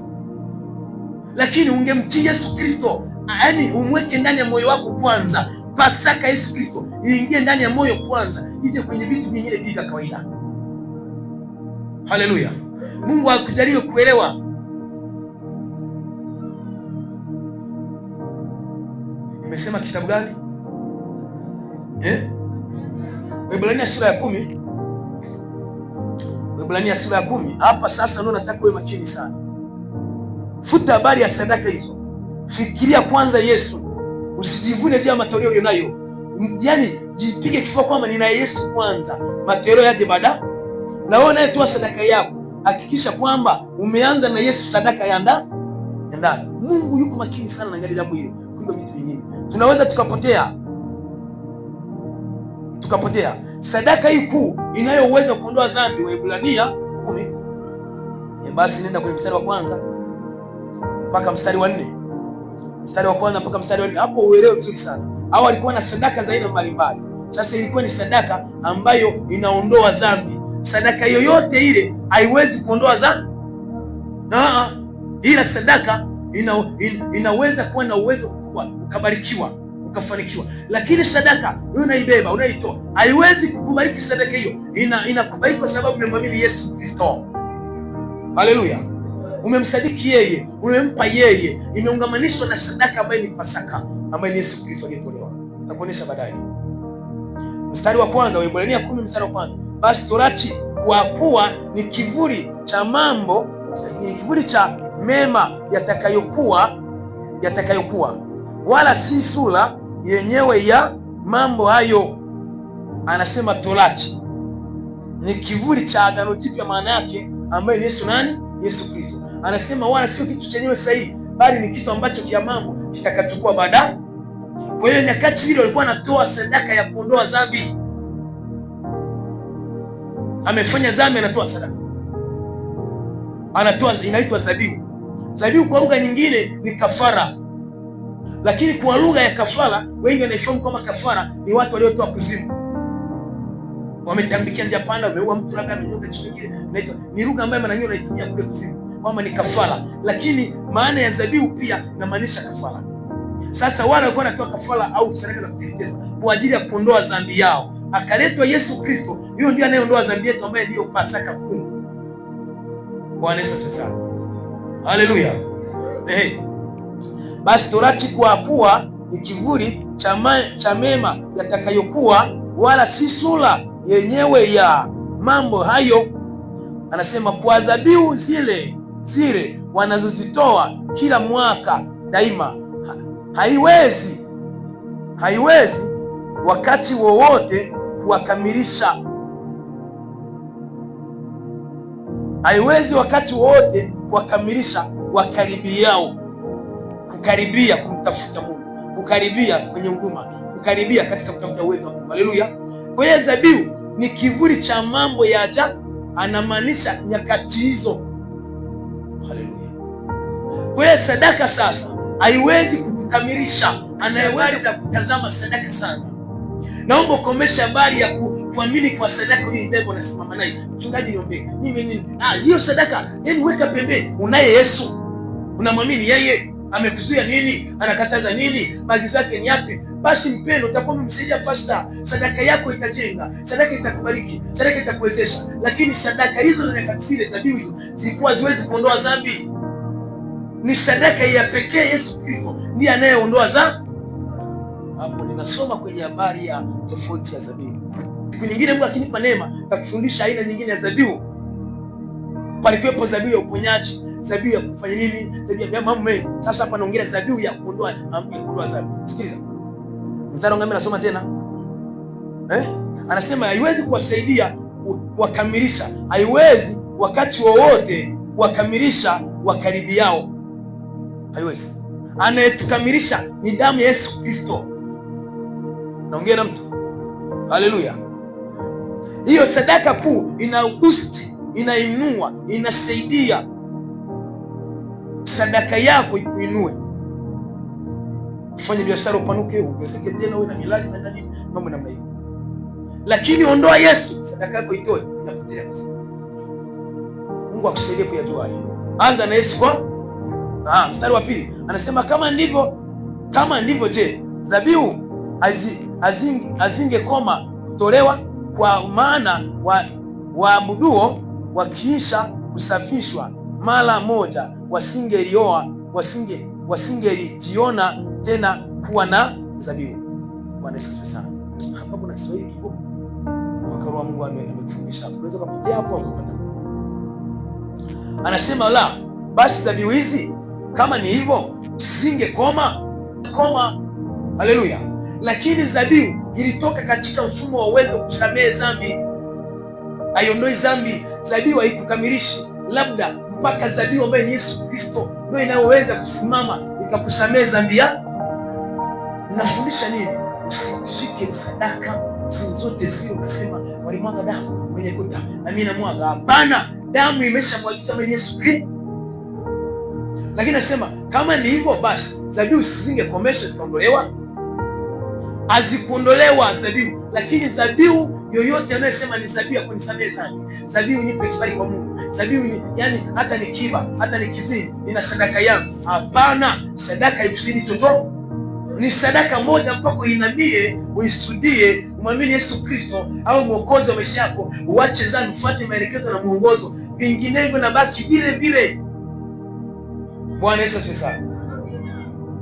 S1: Lakini ungemtii Yesu Kristo, yaani umweke ndani ya moyo wako kwanza. Pasaka Yesu Kristo iingie ndani ya moyo kwanza, ije kwenye vitu vingine vya kawaida. Haleluya. Mungu akujalie kuelewa. Nimesema kitabu gani? Waebrania sura ya 10. Waebrania sura ya 10. Hapa sasa ndio nataka uwe makini sana. Futa habari ya sadaka hizo. Fikiria kwanza Yesu. Usijivune juu ya matoleo ulionayo. Yaani jipige kifua kwamba nina Yesu kwanza, matoleo yaje baadaye. Na wewe unayetoa sadaka yako, hakikisha kwamba umeanza na Yesu, sadaka ya ndani. Mungu yuko makini sana na jambo hili kuliko vitu vingine. Tunaweza tukapotea. Sadaka hii kuu inayoweza kuondoa dhambi, Waebrania 10. Basi nenda kwenye mstari wa kwanza mpaka mstari wa 4. Mstari wa kwanza mpaka mstari wa 4. Hapo uelewe vizuri sana. Hao walikuwa na sadaka za aina mbalimbali. Sasa ilikuwa ni sadaka ambayo inaondoa dhambi. Sadaka yoyote ile haiwezi kuondoa dhambi. Ila sadaka inaweza kuwa na uwezo mkubwa, ukabarikiwa, ukafanikiwa. Lakini sadaka unaibeba, unaitoa, haiwezi kukubariki. Sadaka hiyo inakubariki kwa sababu umemwamini Yesu Kristo. Haleluya. Umemsadiki yeye, umempa yeye, imeungamanishwa na sadaka ambayo ni Pasaka, ambayo ni Yesu Kristo aliyetolewa. Nitakuonyesha baadaye. Mstari wa kwanza, Waebrania 10 mstari wa kwanza. Basi torati kwa kuwa ni kivuli cha mambo, ni kivuli cha mema yatakayokuwa, wala si sura yenyewe ya mambo hayo. Anasema torati ni kivuli cha agano jipya, maana yake ambaye ni Yesu nani? Yesu Kristo. Anasema wala sio kitu chenyewe sahihi, bali ni kitu ambacho kia mambo kitakachokuwa baadaye. Kwa hiyo nyakati ile walikuwa wanatoa sadaka ya kuondoa dhambi. Amefanya dhambi, anatoa sadaka, anatoa, inaitwa dhabihu. Dhabihu kwa lugha nyingine ni kafara, lakini kwa lugha ya kafara wengi wanaifahamu kama kafara ni watu waliotoa kuzimu, wametambikia njia panda, wameua mtu, labda amenyoka kitu kingine, inaitwa ni lugha ambayo mara nyingi wanaitumia kule kuzimu kwamba ni kafara, lakini maana ya dhabihu pia inamaanisha kafara. Sasa wale walikuwa wanatoa kafara au sadaka za kuteketezwa kwa ajili ya kuondoa dhambi yao. Akaletwa Yesu Kristo, huyo ndiye anayeondoa dhambi yetu, ambaye ndiyo Pasaka kuu. Bwana Yesu asifiwe. Haleluya. Basi torati kwa kuwa ni kivuli cha mema yatakayokuwa, wala si sura yenyewe ya mambo hayo. Anasema kwa dhabihu zile wanazozitoa kila mwaka daima, haiwezi wakati wowote kuwakamilisha. Haiwezi wakati wowote kuwakamilisha wakaribiao. Kukaribia kumtafuta Mungu, kukaribia kwenye huduma, kukaribia katika kutafuta uwezo wa Mungu. Haleluya. Kwa hiyo dhabihu ni kivuli cha mambo ya ajabu, anamaanisha nyakati hizo. Haleluya. Kwa hiyo sadaka sasa haiwezi kukamilisha. Anayeweza kutazama sadaka sana, naomba ukomeshe habari ya kuamini kwa sadaka. Hii ndio nasimama naye, mchungaji niombe mimi hiyo sadaka, yani weka pembeni. Unaye Yesu, unamwamini yeye, amekuzuia nini? Anakataza nini? Maagizo yake ni yapi? Basi mpendo, utakuwa umemsaidia pastor. Sadaka yako itajenga, sadaka itakubariki, sadaka itakuwezesha. Lakini sadaka hizo za nyakati za dhabihu hizo zilikuwa ziwezi kuondoa dhambi. Ni sadaka ya pekee Yesu Kristo ndiye anayeondoa dhambi. Hapo ninasoma kwenye habari ya tofauti ya dhabihu. Siku nyingine Mungu akinipa neema nitakufundisha aina nyingine ya dhabihu. Palikuwepo dhabihu ya uponyaji, dhabihu ya kufanya nini, dhabihu ya mambo mengi. Sasa hapa naongelea dhabihu ya kuondoa dhambi. Sikiliza. Mstari ngapi nasoma tena? Anasema haiwezi kuwasaidia kuwakamilisha, haiwezi wakati wowote kuwakamilisha wakaribi yao. Haiwezi. Anayetukamilisha ni damu ya Yesu Kristo. Naongea na mtu. Haleluya. Hiyo sadaka kuu ina boost, inainua, inasaidia sadaka yako ikuinue, ufanye biashara upanuke, uongezeke tena, uwe na miradi na nini, mambo namna hiyo. Lakini ondoa Yesu, sadaka yako itoe, inapotelea kabisa. Mungu akusaidie kuyatoa hiyo. Anza na Yesu kwa mstari wa pili. Anasema kama ndivyo je, dhabihu azingekoma kutolewa, kwa maana waabuduo wakiisha kusafishwa mara moja wasingelijiona tena kuwa na dhabihu. Bwana Yesu asifiwe sana. Hapa kuna Kiswahili kigumu. Roho wa Mungu amekufundisha. Unaweza kupotea hapo ukapata. Anasema la, basi dhabihu hizi kama ni hivyo zingekoma. Haleluya. Lakini dhabihu ilitoka katika mfumo wa uwezo kusamehe dhambi. Haiondoi dhambi. Dhabihu haikukamilishi, labda mpaka dhabihu ambayo ni Yesu Kristo ndio inayoweza kusimama ikakusamehe dhambi yako. Nafundisha nini? Usishike sadaka zote zile ukasema walimwaga damu kwenye kuta na mimi namwaga. Hapana, damu imeshamwagika kwenye Yesu Kristo. Lakini nasema kama ni hivyo basi dhabihu zisingekomesha, zikaondolewa. Hazikuondolewa dhabihu, lakini dhabihu yoyote anayesema ni dhabihu ya kunisamehe dhambi, dhabihu nipe kibali kwa Mungu, dhabihu ni yani hata nikiba, hata nikizini, nina sadaka yangu. Hapana, sadaka haikusaidii chochote. Ni sadaka moja mpaka uinamie, uisudie, umwamini Yesu Kristo au mwokozi wa maisha yako, uache dhambi, ufuate maelekezo na mwongozo, vinginevyo nabaki vile vile. Bwana Yesu asifiwe sana.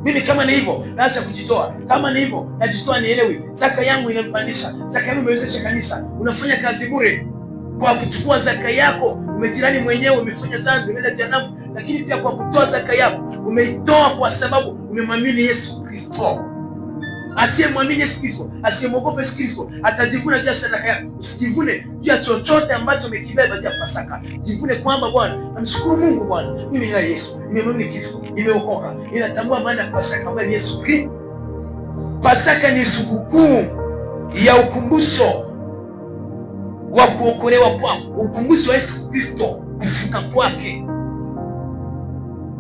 S1: Mimi kama ni hivyo naanza kujitoa, kama ni hivyo najitoa, nielewi zaka yangu inampandisha, zaka yangu imewezesha kanisa. Unafanya kazi bure kwa kuchukua zaka yako, umejirani mwenyewe, umefanya dhambi, unaenda jehanamu. Lakini pia kwa kutoa zaka yako umeitoa kwa sababu umemwamini Yesu Kristo. Asiyemwamini Yesu Kristo, asiyemwogopa Yesu Kristo atajivuna juu ya sadaka yako. Usijivune juu ya chochote ambacho umekibeba juu ya Pasaka. Jivune kwamba Bwana, namshukuru Mungu, Bwana mimi nina Yesu, nimemwamini Kristo, nimeokoka, ninatambua maana ya Pasaka ambayo ni Yesu Kristo. Pasaka ni sikukuu ya ukumbusho wa kuokolewa kwako, ukumbusho wa Yesu Kristo kufuka kwake,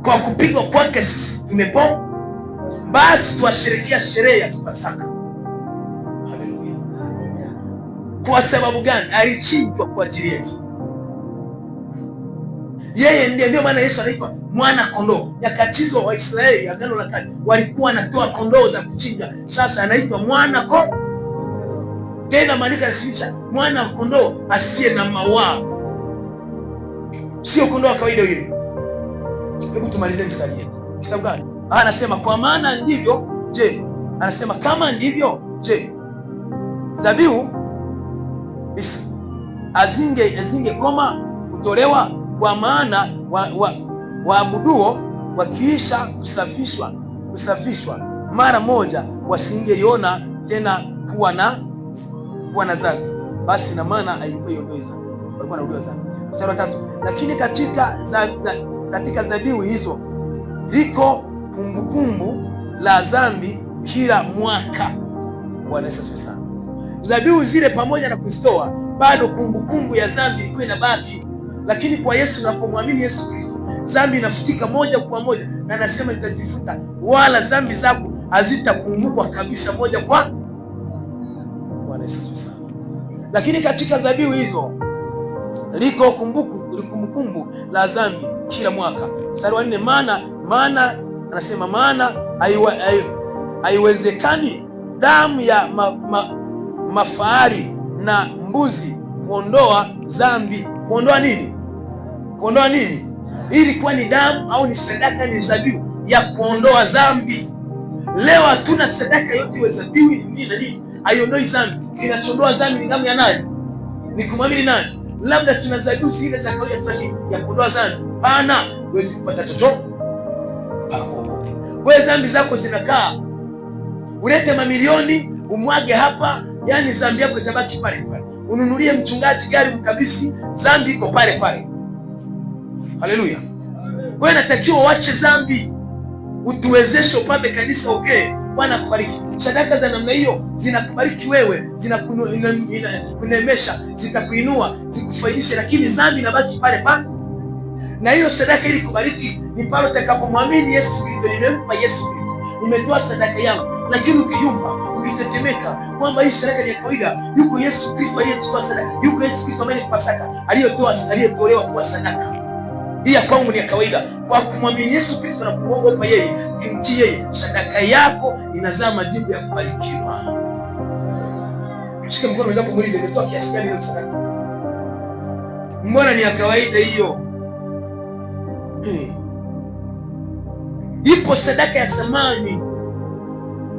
S1: kwa kupigwa kwake sisi tumepona. Basi tuwasherekea sherehe ya Pasaka. Haleluya. Kwa sababu gani? Alichinjwa kwa ajili yetu. Yeye ndiye, ndio maana Yesu anaitwa mwana kondoo. Nyakati hizo Waisraeli Agano la Kale walikuwa wanatoa kondoo za kuchinja. Sasa anaitwa mwana kondoo. Tena maandiko yanasema mwana kondoo asiye na mawaa. Sio kondoo wa kawaida yule. Hebu tumalize mstari wetu. Kitabu gani? Anasema kwa maana ndivyo je, anasema kama ndivyo je, dhabihu azingekoma kutolewa, kwa maana waabuduo wakiisha kusafishwa mara moja wasingeliona tena kuwa na dhambi. Basi na maana haikuwa iondoi dhambi, walikuwa wanaondoa dhambi. Mstari wa 3, lakini katika dhabihu hizo liko kumbukumbu la dhambi kila mwaka. Bwana Yesu asifiwe sana. Dhabihu zile pamoja na kuzitoa, bado kumbukumbu ya dhambi ilikuwa inabaki. Lakini kwa Yesu, unapomwamini Yesu Kristo, dhambi inafutika moja kwa moja, na anasema nitazifuta, wala dhambi zako hazitakumbukwa kabisa moja kwa. Bwana Yesu sana. Lakini katika dhabihu hizo liko kumbukumbu la dhambi kila mwaka. Mstari wa 4, maana anasema haiwezekani damu ya mafahali na mbuzi kuondoa dhambi. Kuondoa nini? Kuondoa nini? Hii ilikuwa ni damu au ni sadaka, ni dhabihu ya kuondoa dhambi. Leo hatuna sadaka yote ya dhabihu ni nini? Haiondoi dhambi. Kinachoondoa dhambi ni damu ya nani? Ni kumwamini nani? Labda tuna dhabihu zile za kawaida ya kuondoa dhambi. Pana, huwezi kupata chochote. Wewe dhambi zako zinakaa. Ulete mamilioni, umwage hapa, yani dhambi yako itabaki pale pale. Ununulie mchungaji gari mkabisi, dhambi iko pale pale. Haleluya. Wewe natakiwa uache dhambi, utuwezeshe upambe kanisa. Okay, Bwana akubariki. Sadaka za namna hiyo zinakubariki wewe, zinakunemesha, zitakuinua, zikufaidishe, lakini dhambi inabaki pale pale. Na hiyo sadaka ili kubariki ni pale utakapomwamini Yesu Kristo. Nimempa Yesu Kristo, nimetoa sadaka yangu. Lakini ukiyumba, ukitetemeka kwamba hii sadaka ni ya kawaida, yuko Yesu Kristo aliyetoa sadaka, yuko Yesu Kristo ambaye ni Pasaka, aliyetolewa kwa sadaka. Hii ya kwangu ni ya kawaida. Kwa kumwamini Yesu Kristo na kumwogopa yeye, kumtii yeye, sadaka yako inazaa majibu ya kubarikiwa. Shika mkono wako, muulize umetoa kiasi gani ile sadaka? Mbona ni ya kawaida hiyo? Ipo sadaka ya samani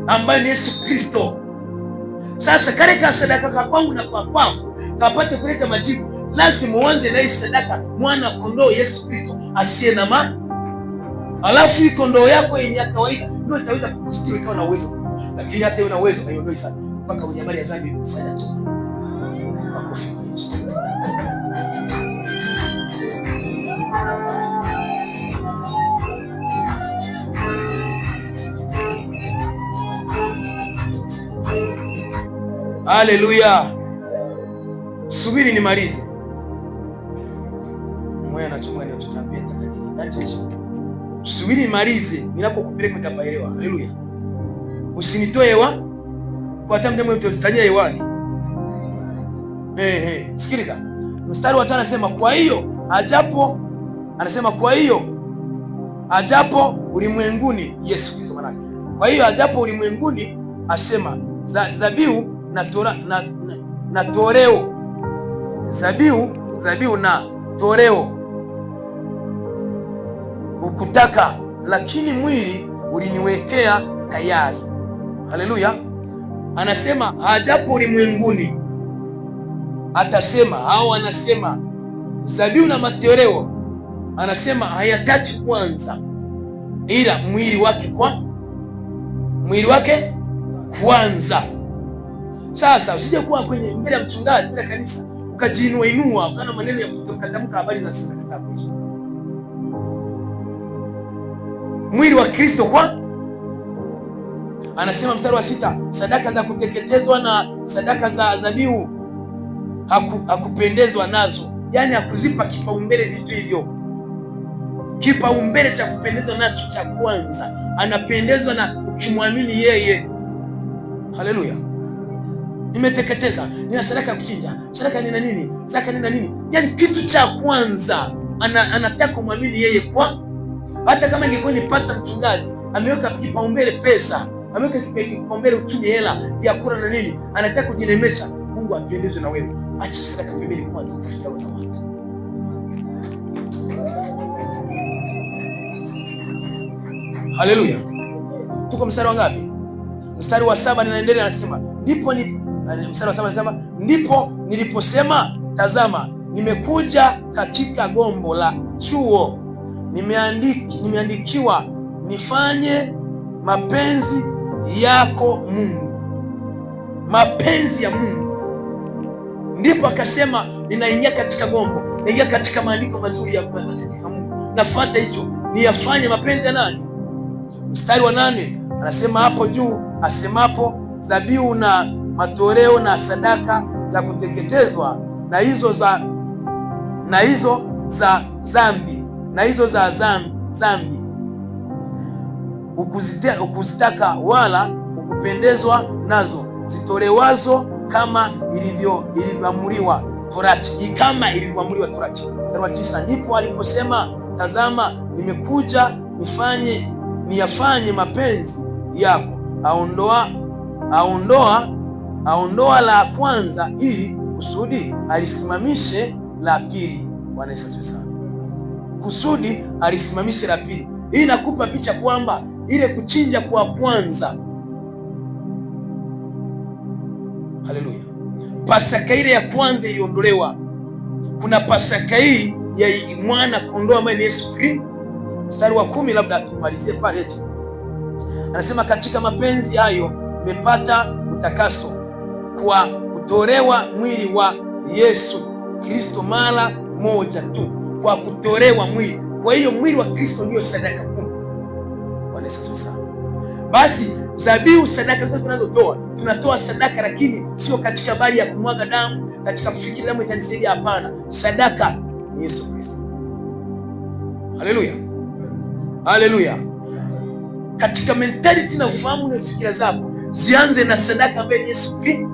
S1: ambayo ni Yesu Kristo. Sasa kale ka sadaka kwa kwangu na kwa kwako kapate kuleta majibu, lazima uanze na hii sadaka mwana kondoo Yesu Kristo asiye na maana. Alafu hii kondoo yako yenye ya kawaida ndio itaweza kukustiwa ikawa na uwezo. Lakini hata hiyo na uwezo haiondoi sana mpaka kwenye habari ya dhambi kufanya tu. Makofi kwa Yesu. Haleluya. Subiri nimalize. Moyo anatumwa ni tutambie takatifu. Subiri nimalize, ninapokupeleka utapaelewa. Haleluya. Usinitoe kwa tamde mwe tutanyia hewani. Sikiliza. Mstari wa 5 anasema kwa hiyo ajapo ulimwenguni Yesu Kristo manake. Kwa hiyo ajapo ulimwenguni asema dhabihu na toreo, dhabihu na toreo ukutaka, lakini mwili uliniwekea tayari. Haleluya. Anasema ajapo ulimwenguni atasema, au anasema dhabihu na matoreo, anasema hayataki kwanza, ila mwili wake kwanza. Sasa usije kuwa kwenye mbele ya mchungaji, mbele ya kanisa, ukajiinua ukana maneno ya kutamka habari za sadaka zako. Mwili wa Kristo anasema mstari wa 6, sadaka za kuteketezwa na sadaka za dhabihu hakupendezwa nazo. Yani hakuzipa kipaumbele vitu hivyo. Kipaumbele cha kupendezwa nacho cha kwanza, anapendezwa na ukimwamini yeye. Haleluya. Nimeteketeza, nina sadaka ya kuchinja, sadaka nina nini, sadaka nina nini. Yani kitu cha kwanza anataka kumwamini yeye hata kama ingekuwa ni pastor mchungaji, ameweka kipaumbele pesa, ameweka kipaumbele uchumi, hela, vyakula na nini, anataka kujinemesha. Mungu apendezwe na wewe. Acha sadaka pembeni kwanza, tafuta roho za watu. Haleluya. Tuko mstari wa ngapi? Mstari wa 7 ninaendelea, anasema mstari wa 7 anasema ndipo niliposema, tazama nimekuja katika gombo la chuo, nimeandikiwa nifanye mapenzi yako Mungu. Mapenzi ya Mungu. Ndipo akasema ninaingia katika gombo, naingia katika maandiko mazuri ya kumtakatifu Mungu. Nafuata hicho, niyafanye mapenzi ya nani? Mstari wa 8 anasema hapo juu asemapo dhabihu na matoleo na sadaka za kuteketezwa na hizo za dhambi na hizo za dhambi ukuzitaka, wala ukupendezwa nazo, zitolewazo kama ilivyoamriwa Torati, kama ilivyoamriwa Torati. Mstari wa 9, ndipo aliposema, tazama nimekuja niyafanye mapenzi yako. Aondoa la kwanza, ili kusudi alisimamishe la pili. Bwana Yesu asifiwe sana. Kusudi alisimamishe la pili. Hii inakupa picha kwamba ile kuchinja kwa kwanza, haleluya, Pasaka ile ya kwanza iliondolewa. Kuna Pasaka hii ya mwana kondoo ambaye ni Yesu Kristo. Mstari wa 10 labda tumalizie pale eti. Anasema katika mapenzi hayo mmepata utakaso kwa kutolewa mwili wa Yesu Kristo mara moja tu, kwa kutolewa mwili. Kwa hiyo mwili wa Kristo ndio sadaka kuu. Bwana Yesu sana. Basi dhabihu, sadaka zote tunazotoa, tunatoa sadaka, lakini sio katika habari ya kumwaga damu, katika kufikiri damu itanisaidia. Hapana, sadaka ni Yesu Kristo. Haleluya, haleluya. Katika mentality na ufahamu na fikira zako zianze na sadaka ambaye ni Yesu Kristo.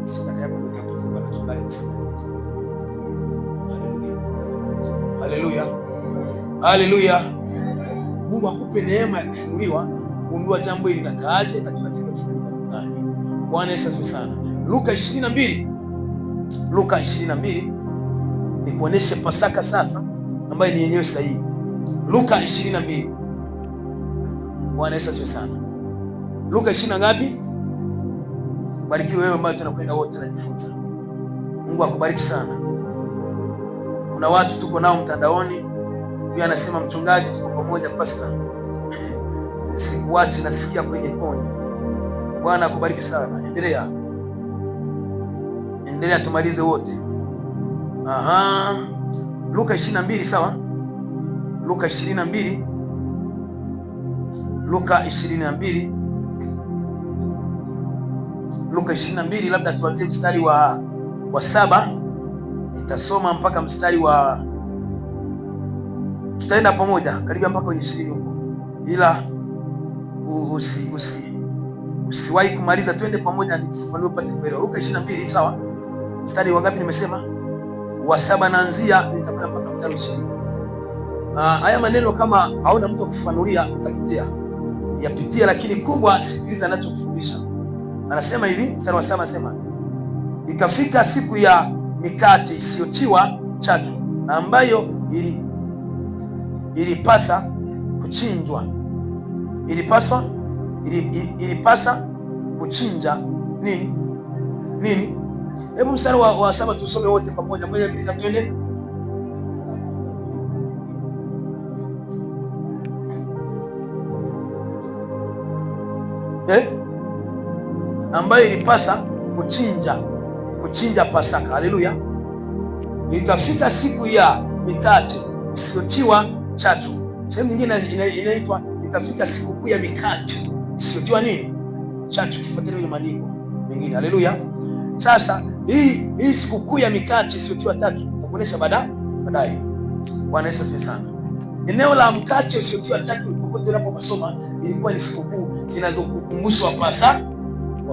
S1: Sadaka yako ndio itakupa kibali cha sadaka. Haleluya, haleluya, haleluya. Mungu akupe neema ya kufunuliwa, kuundua jambo hili linakaaje na tunataka kufanya gani. Bwana Yesu asifiwe sana. Luka 22, Luka 22 ni kuonesha Pasaka sasa ambayo ni yenyewe sahihi. Luka 22. Bwana Yesu asifiwe sana. Luka 20 ngapi? Barikiwe wewe ambaye tunakwenda wote tunajifunza. Mungu akubariki sana. Kuna watu tuko nao mtandaoni, huyu anasema mchungaji, tuko pamoja Pasaka. Sikuachi, nasikia kwenye koni. Bwana akubariki sana. Endelea tumalize wote. Aha. Luka 22 sawa? Luka 22. Luka 22. Luka 22 labda tuanzie mstari wa 7. Nitasoma mpaka mstari wa, tutaenda pamoja karibia mpaka 20 huko. Ila usiwahi kumaliza, twende pamoja nifafanue upate kuelewa. Luka 22 sawa? Mstari wa ngapi nimesema? Wa 7 naanzia nitakwenda mpaka mstari wa 20. Haya maneno kama hauna mtu kufafanulia utapitia. Yapitia, lakini kubwa sikiliza anachokufundisha. Anasema hivi, mstari wa 7 anasema, ikafika siku ya mikate isiyotiwa chachu ambayo ilipasa kuchinjwa. Ilipasa kuchinja nini? Hebu mstari wa 7 tusome wote pamoja. Moja, mbili, tatu, twende. Ambayo ilipasa kuchinja Pasaka. Haleluya. Ikafika siku ya mikate isiyotiwa chachu. Sehemu nyingine inaitwa ikafika siku kuu ya mikate isiyotiwa nini? Chachu, kifuatilia kwenye maandiko mengine. Haleluya. Sasa hii siku kuu ya mikate isiyotiwa chachu tutakuonesha baadaye. Bwana Yesu asifiwe sana. Eneo la mkate usiotiwa chachu popote unaposoma ilikuwa ni siku kuu zinazokukumbushwa wa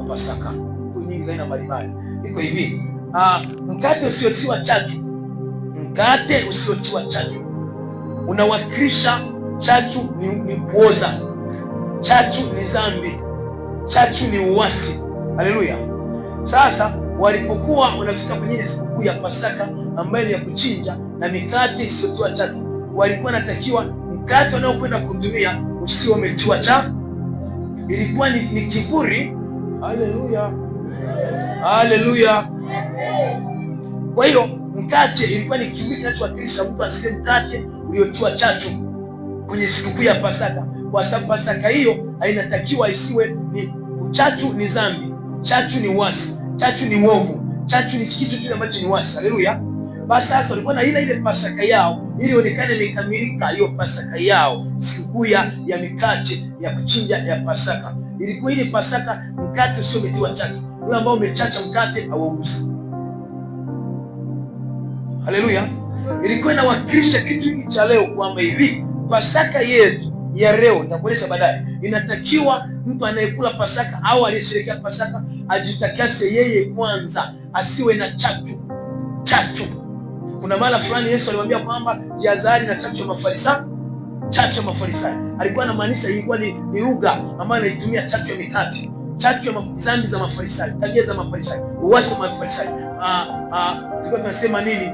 S1: Pasaka. Kwa nyingi za aina mbalimbali. Iko hivi. Mkate usiotiwa chachu. Mkate usiotiwa chachu unawakilisha chachu ni kuoza. Chachu ni dhambi. Chachu ni uasi. Haleluya. Sasa walipokuwa wanafika kwenye siku ya Pasaka ambayo ni ya kuchinja na mikate isiyotiwa chachu, walikuwa natakiwa mkate wanaokwenda kutumia usio umetiwa chachu. Ilikuwa ni kivuli. Haleluya. Haleluya. Kwa hiyo mkate ilikuwa ni kivuli kinachowakilisha mtu asile mkate uliotiwa chachu kwenye sikukuu ya Pasaka. Kwa sababu Pasaka hiyo hainatakiwa isiwe ni chachu, ni dhambi. Chachu ni uasi. Chachu ni uovu. Chachu ni kitu kile ambacho ni uasi. Haleluya. Basi sasa walikuwa na ile Pasaka yao ili ionekane imekamilika hiyo Pasaka yao, sikukuu ya mikate ya kuchinja ya Pasaka. Ilikuwa ile Pasaka mkate usio umetiwa chachu. Ule ambao umechacha mkate haugusi. Haleluya. ilikuwa inawakilisha kitu hiki cha leo, kwamba hivi Pasaka yetu ya leo, nitakueleza baadaye, inatakiwa mtu anayekula Pasaka au aliyesherehekea Pasaka ajitakase yeye kwanza, asiwe na chachu. Kuna mara fulani Yesu alimwambia kwamba jihadhari na chachu ya Mafarisayo. Chachu ya Mafarisayo alikuwa anamaanisha, ilikuwa ni lugha ambayo anaitumia, chachu ya mikate, chachu ya dhambi za Mafarisayo, tabia za Mafarisayo, uasi wa Mafarisayo. Tulikuwa tunasema nini?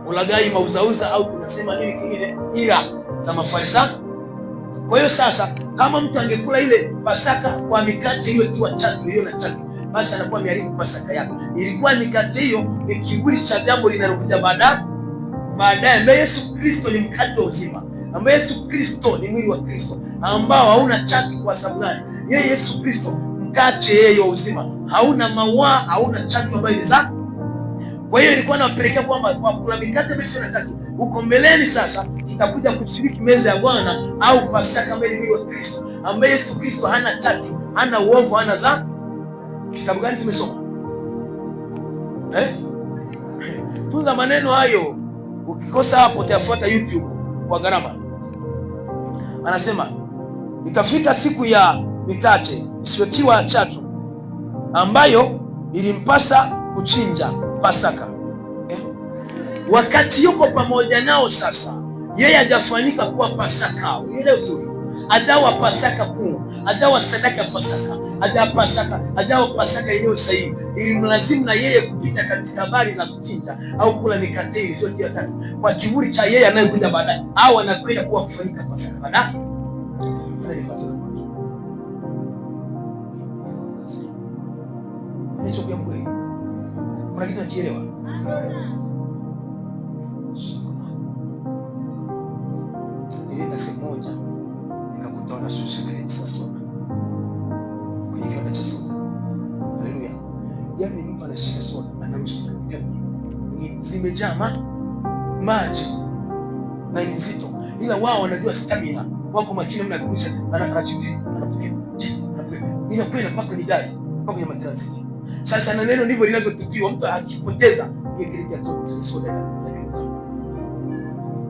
S1: Ulaghai, mauzauza, au tunasema nini kingine? Ila za Mafarisayo. Kwa hiyo sasa, kama mtu angekula ile Pasaka kwa mikate iliyotiwa chachu, iliyo na chachu, basi anakuwa ameharibu Pasaka yake. Ilikuwa mikate hiyo ni kivuli cha jambo linalokuja baadaye, ambaye Yesu Kristo ni mkate wa uzima, ambaye Yesu Kristo ni mwili wa Kristo ambao hauna chachu. Kwa sababu gani? Yeye Yesu Kristo mkate yeye wa uzima, hauna maua, hauna chachu ambayo ni za. Kwa hiyo ilikuwa inapelekea kwamba kwa kula mikate ambayo sio na chachu, huko mbeleni sasa itakuja kushiriki meza ya Bwana au Pasaka ambayo ni mwili wa Kristo, ambaye Yesu Kristo hana chachu, hana uovu, hana za. Kitabu gani tumesoma? Tunza maneno hayo, ukikosa hapo utafuata YouTube kwa gharama. Anasema ikafika siku ya mikate isiyotiwa chachu, ambayo ilimpasa kuchinja Pasaka. Wakati yuko pamoja nao sasa, yeye hajafanyika kuwa Pasaka. Ile uzuri, hajawa Pasaka kuu, hajawa sadaka ya Pasaka, hajawa Pasaka yenyewe sahihi. Ilimlazimu na yeye kupita katika habari za kuchinja au kula mikate ile isiyotiwa chachu kwa kivuli cha yeye anayekuja baadaye, au anakwenda kuwa kufanyika Pasaka baadaye. Kuna kitu nakielewa? Nilienda sehemu moja nikakuta wanashusha kreti za soda kwenye kiwanda cha soda. Haleluya! Yaani mtu anashika soda anarusha zimejaa maji na ni nzito, ila wao wanajua stamina, wako makini mna kurusha, anapokea inakwenda mpaka ni gari mpaka kwenye matransit. Sasa na neno ndivyo linavyotupiwa, mtu akipoteza ile kreti ya soda inanuka.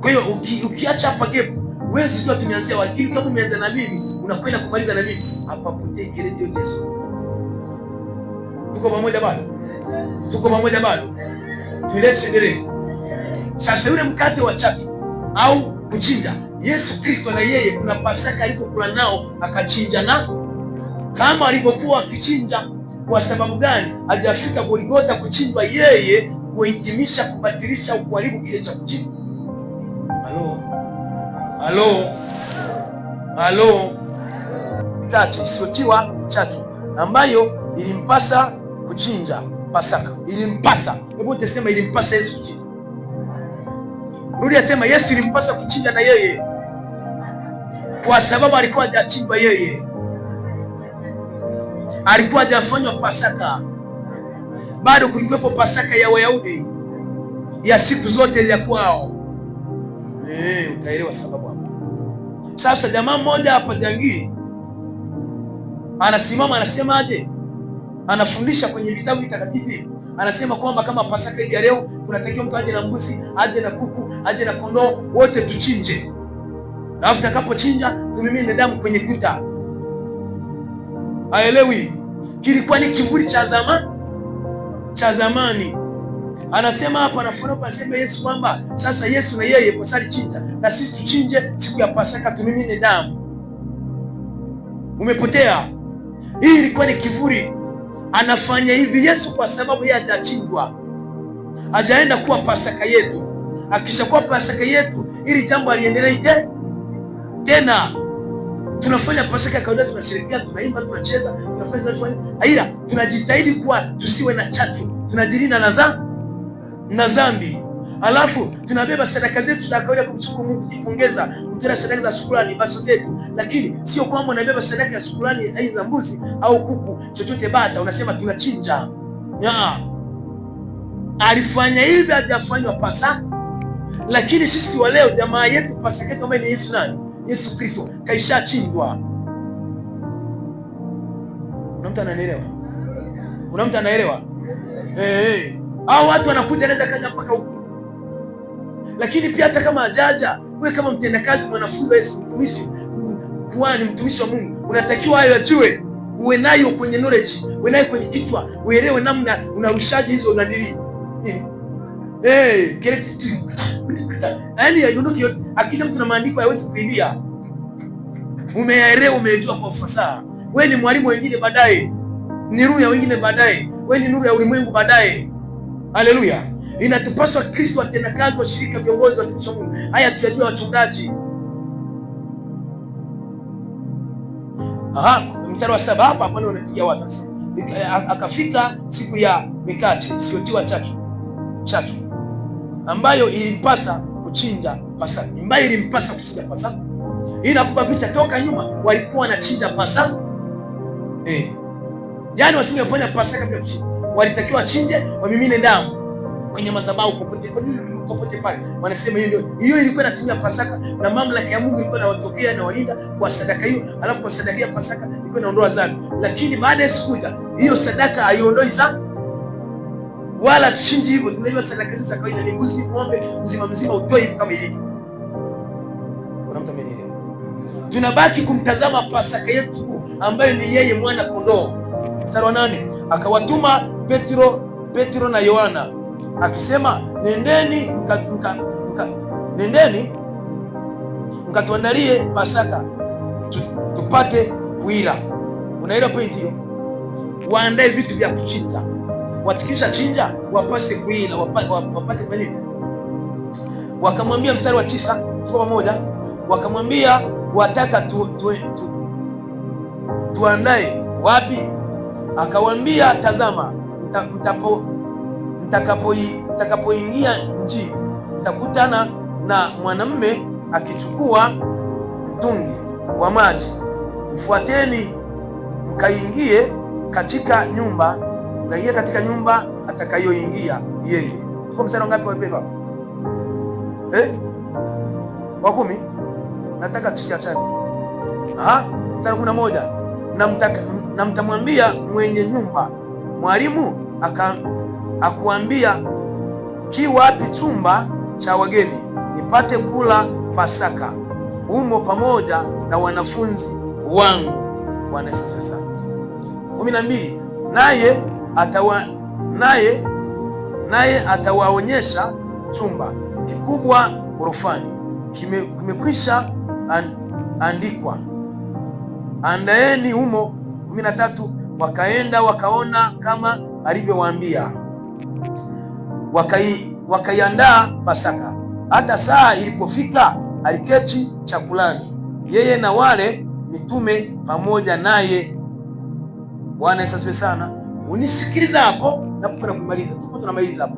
S1: Kwa hiyo ukiacha hapa gap, wewe sio tumeanzia wakili, kama umeanza na mimi unakwenda kumaliza na mimi hapa, potee kreti yote ya soda. Tuko pamoja bado? Tuendelee. Sasa yule mkate wa chachu au kuchinja, Yesu Kristo na yeye kuna Pasaka alizokula nao akachinja, na kama alivyokuwa akichinja. Kwa sababu gani? Hajafika Golgotha kuchinjwa yeye kuhitimisha, kubatilisha au kuharibu kile cha kuchinja. Halo. Mikate isiyotiwa chachu ambayo ilimpasa kuchinja Pasaka. Ilimpasa. Hebu tuseme ilimpasa Yesu kuchinja. Rudi asema Yesu ilimpasa kuchinja na yeye, kwa sababu alikuwa hajachinjwa yeye. Alikuwa hajafanywa Pasaka. Bado kulikuwepo Pasaka ya Wayahudi ya siku zote ya kwao. Utaelewa sababu hapo. Sasa jamaa mmoja hapa Jangii anasimama, anasemaje? Anafundisha kwenye vitabu vitakatifu, anasema kwamba kama Pasaka hii ya leo kunatakiwa mtu aje na mbuzi, aje na kuku, aje na kondoo, wote tuchinje, alafu tutakapochinja tumimine damu kwenye kuta. Haelewi kilikuwa ni kivuli cha zamani. Anasema hapa, anasema Yesu kwamba sasa Yesu na yeye kwa sali chinja, na sisi tuchinje siku ya Pasaka tumimine damu. Umepotea. Hii ilikuwa ni kivuli. Anafanya hivi Yesu kwa sababu yeye hajachinjwa, hajaenda kuwa Pasaka yetu. Akishakuwa Pasaka yetu, ili jambo aliendelee tena. Tunafanya Pasaka kawaida, tunasherehekea, tunaimba, tunacheza, tunafanya, ila tunajitahidi kuwa tusiwe na chachu, tunajilinda na dhambi. Alafu tunabeba sadaka zetu za kawaida kumshukuru Mungu, kujipongeza, kutenda sadaka za shukrani basi zetu, lakini sio kwamba unabeba sadaka ya shukrani aidha mbuzi au kuku, chochote bata unasema tunachinja. Alifanya hivi, hajafanywa Pasaka. Lakini sisi wa leo, jamaa yetu Pasaka yetu ambaye ni Yesu, nani? Yesu Kristo kaishachinjwa. Kuna mtu anaelewa? Hao watu wanakuja, anaweza kaja mpaka huko, Lakini pia hata kama hajaja, wewe kama mtendakazi, mwanafunzi wa Yesu, mtumishi, kuhani, mtumishi wa Mungu, unatakiwa hayo ajue, uwe nayo kwenye knowledge, uwe nayo kwenye kichwa, uelewe namna unarushaji hizo nadiri. Yaani haiondoki yote. Akija mtu na maandiko hawezi kuimbia. Umeyaelewa, umejua kwa ufasaha. Wewe ni mwalimu wengine baadaye, ni nuru ya wengine baadaye, wewe ni nuru ya ulimwengu baadaye. Haleluya! Inatupaswa Kristo, watendakazi, washirika, viongozi wa Mungu, haya tuyajua, wachungaji. Mstari wa 7 hapa kwani unapigia watu. Akafika siku ya mikate isiyotiwa chachu, ambayo ilimpasa kuchinja Pasaka. Ambayo ilimpasa kuchinja Pasaka. Inakupa picha, toka nyuma walikuwa wanachinja Pasaka. Yaani wasingefanya Pasaka bila kuchinja. Walitakiwa chinje, wamimine damu kwenye madhabahu popote pale. Wanasema hiyo ilikuwa inatimia Pasaka, na mamlaka ya Mungu ilikuwa inawatokea na walinda kwa sadaka hiyo. Alafu kwa sadaka ya Pasaka ilikuwa inaondoa dhambi. Lakini baada ya siku moja hiyo sadaka haiondoi dhambi. Wala tuchinji hivyo. Tunajua sadaka za kawaida ni mbuzi, ng'ombe mzima utoe hivi kama hivi. Kuna mtu amenielewa? Tunabaki kumtazama Pasaka yetu ambayo ni yeye mwana kondoo. Mstari wa 8, akawatuma Petro na Yohana akisema, nendeni mkatuandalie Pasaka tupate kuila. Unaelewa point hiyo? Waandae vitu vya kuchinja. Watikisha chinja wapase kuila, wapate kwa nini? Wakamwambia, mstari wa 9, tuko pamoja, wakamwambia, wataka tuandae wapi? Akawaambia, tazama, mtakapoingia mjini mtakutana na mwanamume akichukua mtungi wa maji. Mfuateni mkaingie katika nyumba atakayoingia yeye. Tuko mstari ngapi wapendwa? Wa 10. Nataka tusiachane. Mstari 11. Na mtamwambia mwenye nyumba, mwalimu akuambia, kiwapi chumba cha wageni nipate kula Pasaka humo pamoja na wanafunzi wangu. Bwana asifiwe sana. 12. Naye atawaonyesha chumba kikubwa ghorofani, kimekwisha andikwa, andaeni humo. 13. Wakaenda wakaona kama alivyowaambia, wakaiandaa Pasaka. Hata saa ilipofika, aliketi chakulani, yeye na wale mitume pamoja naye. Bwana asifiwe sana. Unisikiliza hapo na kumaliza. Tuko tunamaliza hapo.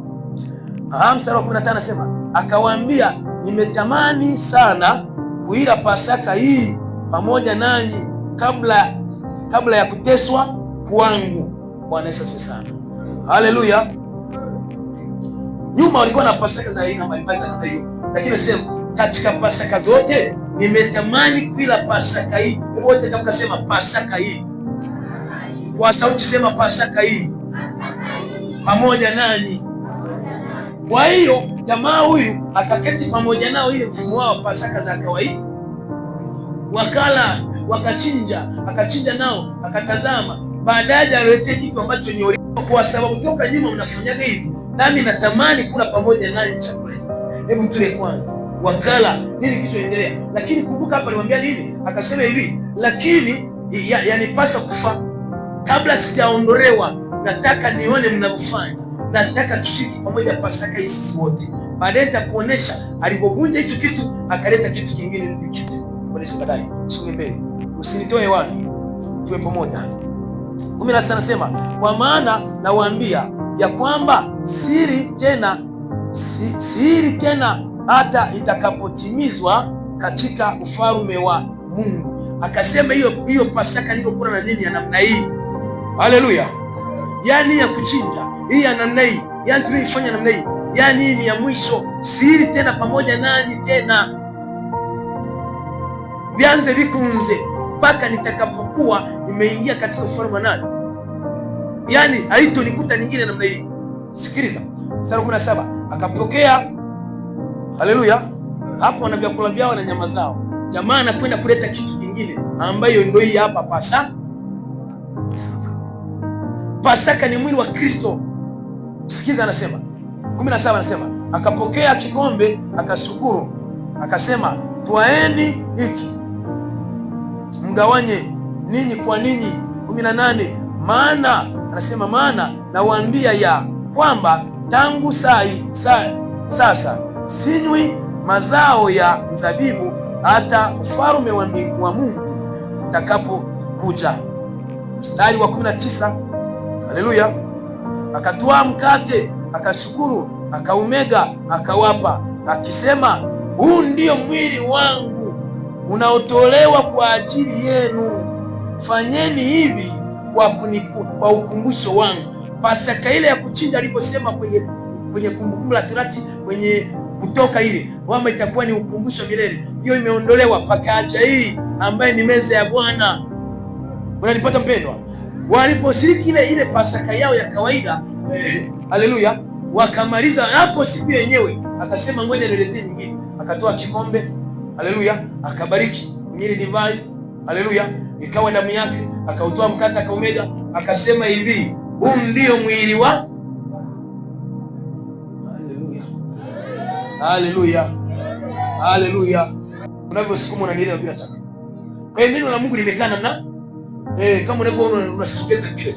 S1: Mstari wa 15 anasema, akawaambia, nimetamani sana kuila Pasaka hii pamoja nanyi kabla ya kuteswa kwangu. Bwana asifiwe sana. Haleluya. Nyuma walikuwa na Pasaka za aina mbalimbali za hiyo, lakini nasema katika Pasaka zote nimetamani kuila Pasaka hii. Wote tukasema Pasaka hii. Kwa sauti sema Pasaka hii pamoja nanyi. Kwa hiyo jamaa huyu akaketi pamoja nao, ile mfumo wao Pasaka za kawaida, wakala, wakachinja, akachinja nao, akatazama. Baadaye alileta kitu ambacho ni original, kwa sababu toka nyuma mnafanyaga hivi, nami natamani kula pamoja nanyi chakula. Hebu tule kwanza. Wakala, nini kichoendelea? Lakini kumbuka hapa alimwambia nini? Akasema hivi, lakini yanipasa kufa kabla sijaondolewa. Nataka nione mnavyofanya, nataka tushiki pamoja Pasaka hii sisi wote. Baadaye nitakuonesha alipovunja hicho kitu, akaleta kitu kingine kipya. Baadaye songe mbele, usinitoe hewani, tuwe pamoja. 16 anasema, kwa maana nawaambia ya kwamba siri tena hata itakapotimizwa katika ufalme wa Mungu. Akasema hiyo Pasaka niliyokula na nyinyi ya namna hii. Haleluya. Yani ya kuchinja hii ya namna hii, yani tulifanya namna hii, yani ni ya mwisho. Siri tena pamoja nanyi tena, vianze vikunze mpaka nitakapokuwa nimeingia katika ufalme wa nani? Yani haitonikuta nyingine namna hii. Sikiliza mstari 17, akapokea Haleluya. Hapo wana vyakula vyao na nyama zao. Jamaa anakwenda kuleta kitu kingine ambayo ndio hii hapa Pasaka. Pasaka ni mwili wa Kristo. Sikiza, anasema 17, anasema akapokea kikombe, akashukuru, akasema twaeni hiki mgawanye ninyi kwa ninyi. 18, maana anasema maana nawaambia ya kwamba tangu sasa sinywi mazao ya mzabibu hata ufalme wa Mungu utakapokuja. Mstari wa 19, haleluya. Akatwaa mkate, akashukuru, akaumega, akawapa, akisema huu ndio mwili wangu unaotolewa kwa ajili yenu, fanyeni hivi kwa ukumbusho wangu. Pasaka ile ya kuchinja aliposema kwenye Kumbukumbu la Torati, kwenye Kutoka ile kwamba itakuwa ni ukumbusho milele, hiyo imeondolewa, pakaja hii ambaye ni meza ya Bwana. Unanipata mpendwa? Waliposhiriki ile Pasaka yao ya kawaida, haleluya, wakamaliza hapo siku yenyewe, akasema ngoja niletee nyingine. Akatoa kikombe, haleluya, akabariki kwenye divai, haleluya, ikawa damu yake. Akautoa mkate, akaumega, akasema hivi, huu ndio mwili wa. Haleluya, haleluya, haleluya. Unavyosukuma unanielewa bila shaka. Kwa hiyo neno la Mungu limekaa namna kama unavyoona, unasogeza kile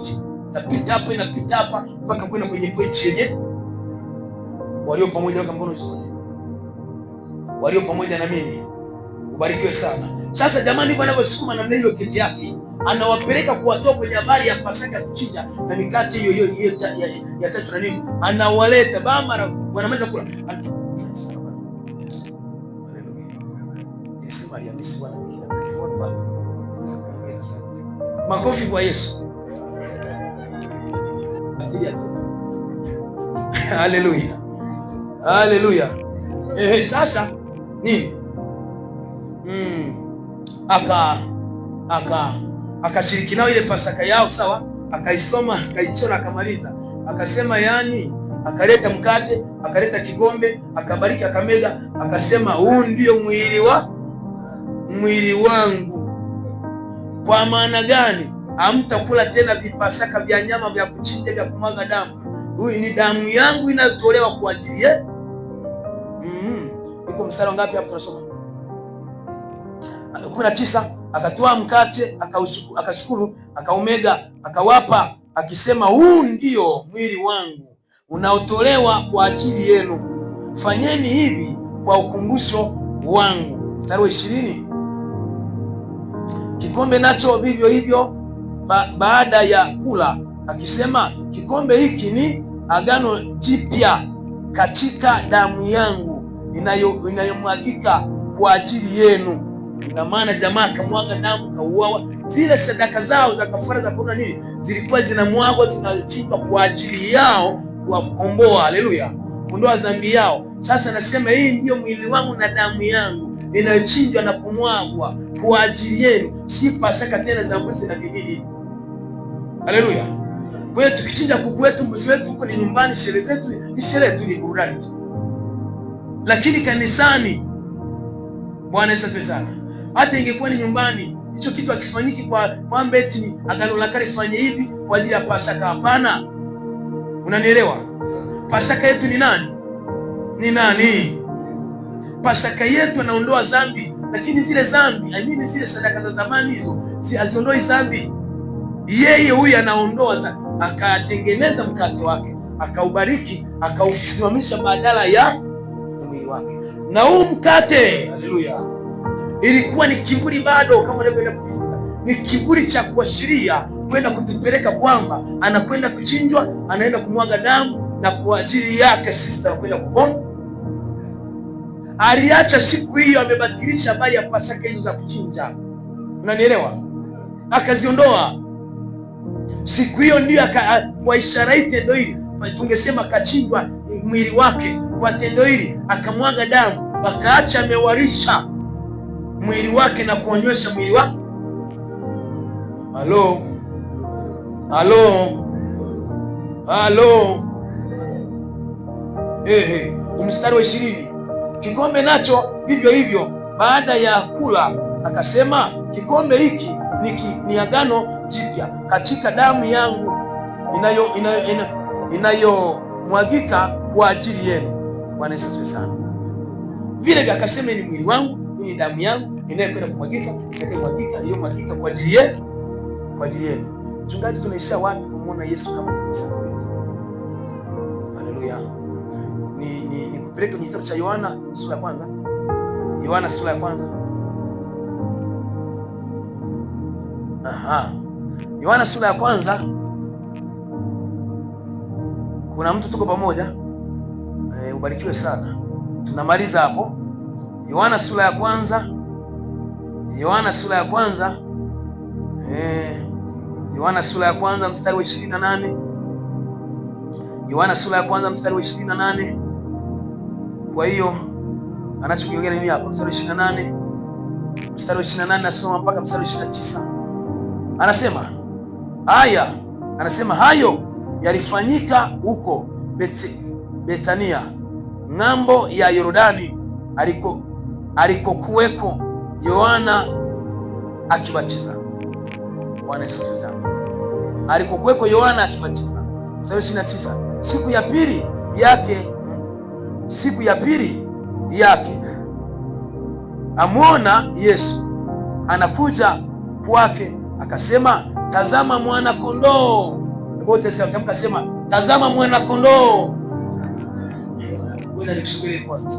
S1: tapita hapa, inapita hapa mpaka kwenda kwenye kwechi yenye walio pamoja. Kama mbona uzuri walio pamoja na mimi, ubarikiwe sana. Sasa jamani, ndivyo anavyosukuma namna hiyo kiti yake, anawapeleka kuwatoa kwenye habari ya Pasaka ya kuchinja na mikate hiyo ya tatu na nini, anawaleta bama wanamaliza kula. Haleluya. Yesu aliamisi Bwana mwingine. Makofi kwa Yesu. Haleluya. Haleluya. Sasa nini? Akashiriki nao ile Pasaka yao, sawa, akaisoma, akaichora, akamaliza, akasema yani, akaleta mkate, akaleta kikombe, akabariki, akamega, akasema huu ndio mwili wangu. Kwa maana gani? Hamtakula tena vipasaka vya nyama vya kuchinja vya kumwaga damu. Hii ni damu yangu inayotolewa kwa ajili yenu. Iko mstari ngapi hapo tunasoma? 19, akatoa mkate, akashukuru, akaumega, akawapa, akisema huu ndio mwili wangu unaotolewa kwa ajili yenu, fanyeni hivi kwa ukumbusho wangu. Mstari wa 20, kikombe nacho vivyo hivyo baada ya kula, akisema kikombe hiki ni agano jipya katika damu yangu inayomwagika kwa ajili yenu. Ina maana jamaa akamwaga damu, kauawa. Zile sadaka zao za kafara za kuna nini zilikuwa zinamwagwa, zinachinjwa kwa ajili yao, kuwakomboa, haleluya, kuondoa dhambi yao. Sasa nasema hii ndio mwili wangu na damu yangu inayochinjwa na kumwagwa kwa ajili yenu. Si Pasaka tena za mbuzi na vingine. Haleluya. Kwa hiyo tukichinja kuku wetu, mbuzi wetu huko ni nyumbani, sherehe zetu ni sherehe tu, ni burudani. Lakini kanisani, Bwana Yesu asifiwe sana, hata ingekuwa ni nyumbani, hicho kitu hakifanyiki kwamba eti ni agano la kale fanye hivi kwa ajili ya Pasaka. Hapana. Unanielewa? Pasaka yetu ni nani? Ni nani? Pasaka yetu anaondoa dhambi, lakini zile dhambi, zile sadaka za zamani hizo haziondoi dhambi. Yeye huyu anaondoa, akatengeneza mkate wake, akaubariki, akausimamisha badala ya mwili wake. Na huu mkate, haleluya, ilikuwa ni kivuli bado, kama unavyoenda kujifunza, ni kivuli cha kuashiria kwenda kutupeleka kwamba anakwenda kuchinjwa, anaenda kumwaga damu, na kwa ajili yake sisi tunakwenda kupona. Aliacha siku hiyo, amebatilisha habari ya Pasaka hizo za kuchinja. Unanielewa? Akaziondoa siku hiyo, ndio kwa ishara hii, tendo hili tungesema kachinjwa mwili wake, kwa tendo hili akamwaga damu, akaacha amewarisha mwili wake na kuonyesha mwili wake. Halo, halo, halo. Mstari wa 20, Kikombe nacho vivyo hivyo. Baada ya kula akasema, kikombe hiki ni agano jipya katika damu yangu inayomwagika kwa ajili yenu. Bwana Yesu asifiwe sana. Vile vile akasema, ni mwili wangu, ni damu yangu inayokwenda kumwagika, iliyomwagika kwa ajili yenu, kwa ajili yenu. Mchungaji, tunaishia wapi kumuona Yesu kama ni Pasaka wetu? Haleluya. Ni kupeleka kwenye kitabu cha Yohana sura ya kwanza. Yohana sura ya kwanza. Yohana sura ya kwanza. Kuna mtu tuko pamoja? Ubarikiwe sana. Tunamaliza hapo. Yohana sura ya kwanza. Yohana sura ya kwanza. Yohana sura ya kwanza mstari wa 28. Yohana sura ya kwanza mstari wa 28. Kwa hiyo anachokiongea nini hapa? Mstari wa 28. Mstari wa 28 nasoma mpaka mstari wa 29. Anasema hayo yalifanyika huko Bethania, ng'ambo ya Yordani, alikokuweko Yohana akibatiza. Bwana Yesu asifiwe. Alikokuweko Yohana akibatiza. Mstari 29. Siku ya pili yake amwona Yesu anakuja kwake, akasema, tazama mwana kondoo. Wote sema, tazama mwana kondoo. Ngoja nikushuhudia kwanza.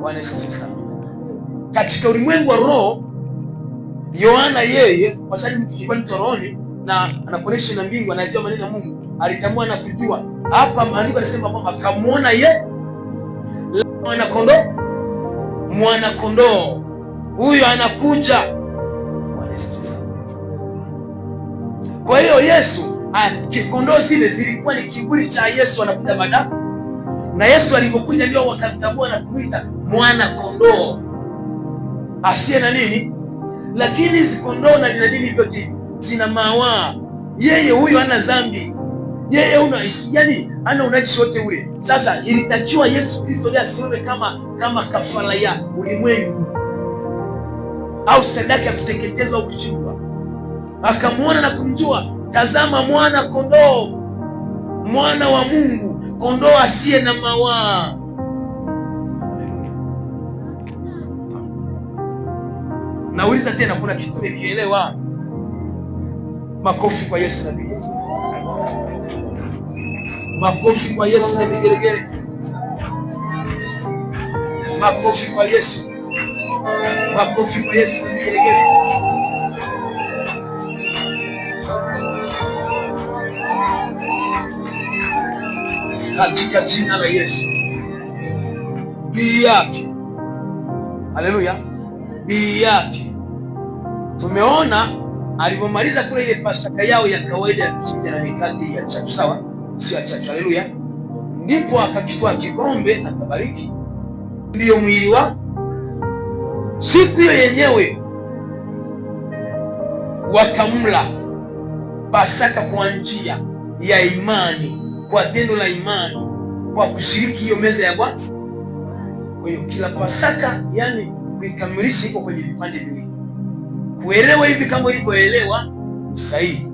S1: Bwana Yesu asifiwe. Katika ulimwengu wa roho, Yohana yeye kwa sababu alikuwa ni rohoni na ana connection na mbingu, anajua maneno ya Mungu, alitambua na kujua. Hapa maandiko yanasema kwamba kamuona mwana kondoo huyo anakuja. Bwana Yesu asifiwe. Kwa hiyo Yesu, kondoo zile zilikuwa ni kiburi cha Yesu anakuja baada. Na Yesu alipokuja ndio wakamtambua na kumuita mwana kondoo asiye na nini. Lakini hizi kondoo na nini vyote zina mawaa. Yeye huyo hana dhambi. Yeye ana unajisi wote ule. Sasa ilitakiwa Yesu Kristo ndiye asimame kama kafara ya ulimwengu au sadaka ya kuteketezwa au kuchinjwa. Akamuona na kumjua, tazama mwana kondoo, mwana wa Mungu, kondoo asiye na mawaa. Nauliza tena, kuna kitu umekielewa? Makofi kwa Yesu na vigelegele. Makofi kwa Yesu na vigelegele. Makofi kwa Yesu. Makofi kwa Yesu na vigelegele. Katika jina la Yesu. Bii yake. Haleluya. Bii yake. Tumeona alipomaliza kule ile Pasaka yao ya kawaida ya kuchinja na mikate ya chachu, sawa? Sio ya chachu. Haleluya. Ndipo akakitoa kikombe akabariki, ndiyo mwili wa siku hiyo yenyewe. Wakamla Pasaka kwa njia ya imani, kwa tendo la imani, kwa kushiriki hiyo meza ya Bwana. Kwa hiyo kila Pasaka, yani kuikamilisha, iko kwenye vipande viwili. Kuelewa hivi kama ulivyoelewa sahihi,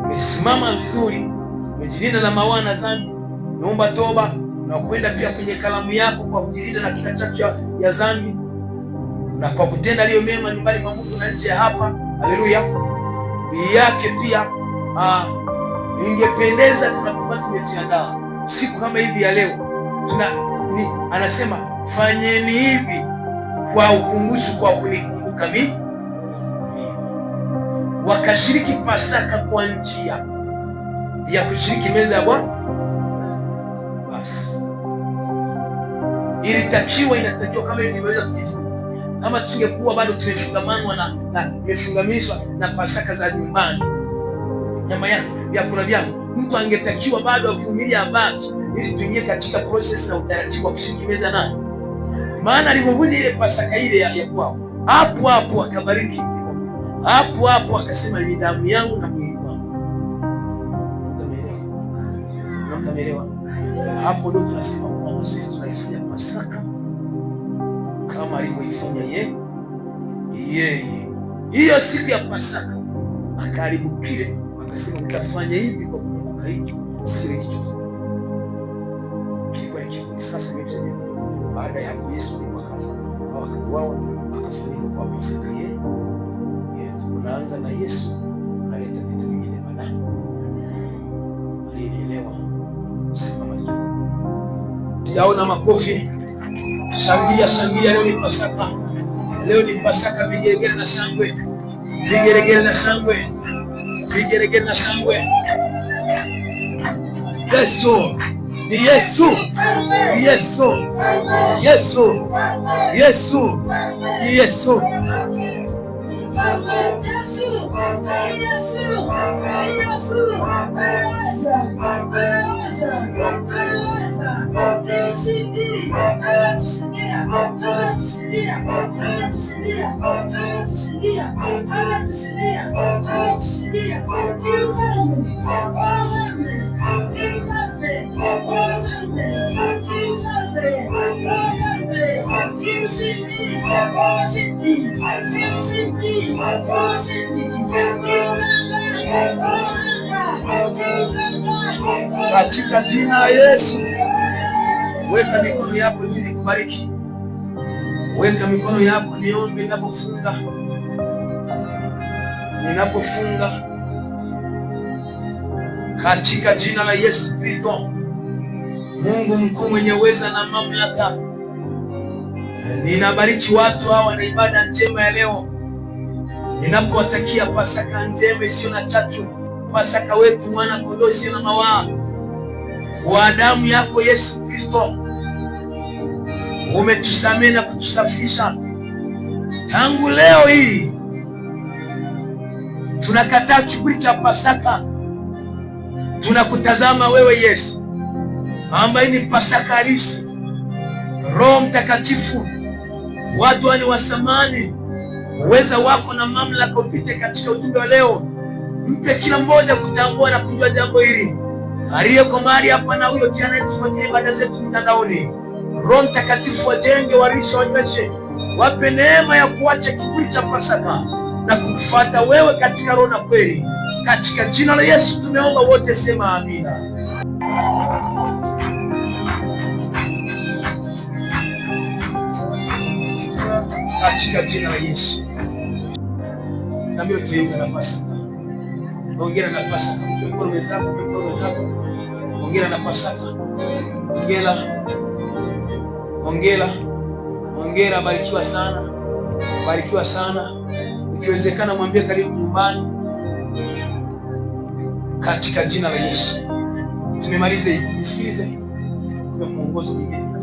S1: umesimama vizuri, umejilinda na mawaa na dhambi, umeomba toba na kwenda pia kwenye kalamu yako kwa kujilinda na kila chachu ya dhambi na kwa kutenda aliyo mema nyumbani mwa Mungu na nje hapa. Haleluya. Bii yake pia ingependeza tunapokuwa tumejiandaa siku kama hivi ya leo, anasema fanyeni hivi kwa ukumbusho, kwa kunikumbuka mimi. Wakashiriki Pasaka kwa njia ya kushiriki meza ya Bwana. Basi inatakiwa kama hivi nimeweza kujifunza, kama tusingekuwa bado tumefungamanwa na tumefungamishwa na Pasaka za nyumbani, nyama ya vyakula vyangu, mtu angetakiwa bado avumilia abaki ili tuingie katika process na utaratibu wa kushiriki meza naye. Maana alipovunja ile Pasaka ile ya kwao, hapo akabariki hapo akasema, ni damu yangu na mwili wangu. Unaelewa? Hapo ndio tunasema kwa sisi tunaifanya Pasaka kama alivyoifanya yeye. Hiyo siku ya Pasaka akaharibu kile, akasema mtafanya hivi kwa kukumbuka hiki, sio hicho. Kilikuwa ni kivuli. Sasa baada ya hapo Yesu akafa au akauawa, akafanyika kwa Pasaka yeye. Unaanza na Yesu, unaleta vitu vingine baadaye. Alielewa. Simama juu. Sijaona makofi. Shangilia, leo ni Pasaka. Leo ni Pasaka, vigeregere na shangwe. Vigeregere na shangwe. Vigeregere na shangwe. Yesu. Ni Yesu. Ni Yesu. Yesu. Yesu. Ni Yesu. Katika jina la Yesu, weka mikono yako juu nikubariki. Weka mikono yako niombe ninapofunga katika jina la Yesu Kristo. Mungu mkuu mwenye uweza na mamlaka, ninabariki watu hawa na ibada njema ya leo. Ninapowatakia Pasaka njema isiyo na chachu, Pasaka wetu mwana kondoo isiyo na mawaa wa damu yako Yesu Kristo. Umetusamehe na kutusafisha. Tangu leo hii tunakataa kiburi cha Pasaka, tunakutazama wewe Yesu ambaye ni Pasaka halisi. Roho Mtakatifu, watu wani wasamani, uweza wako na mamlaka upite katika ujumbe wa leo. Mpe kila mmoja kutambua na kujua jambo hili, aliyeko mahali hapa na huyo pia anayetufuatilia ibada zetu mtandaoni. Roho Mtakatifu wajenge, warishe, wanyweshe, wape neema ya kuacha kiburi cha Pasaka na kukufuata wewe katika roho na kweli. Katika jina la Yesu tumeomba, wote sema amina. Katika jina la Yesu. Nambia tuimbe na Pasaka. Ongera na Pasaka. Mkono wenzako. Ongera na Pasaka. Ongera, barikiwa sana. Ikiwezekana mwambie karibu nyumbani. Katika jina la Yesu. Tumemaliza hivi. Nisikilize. Kuna mwongozo mwingine.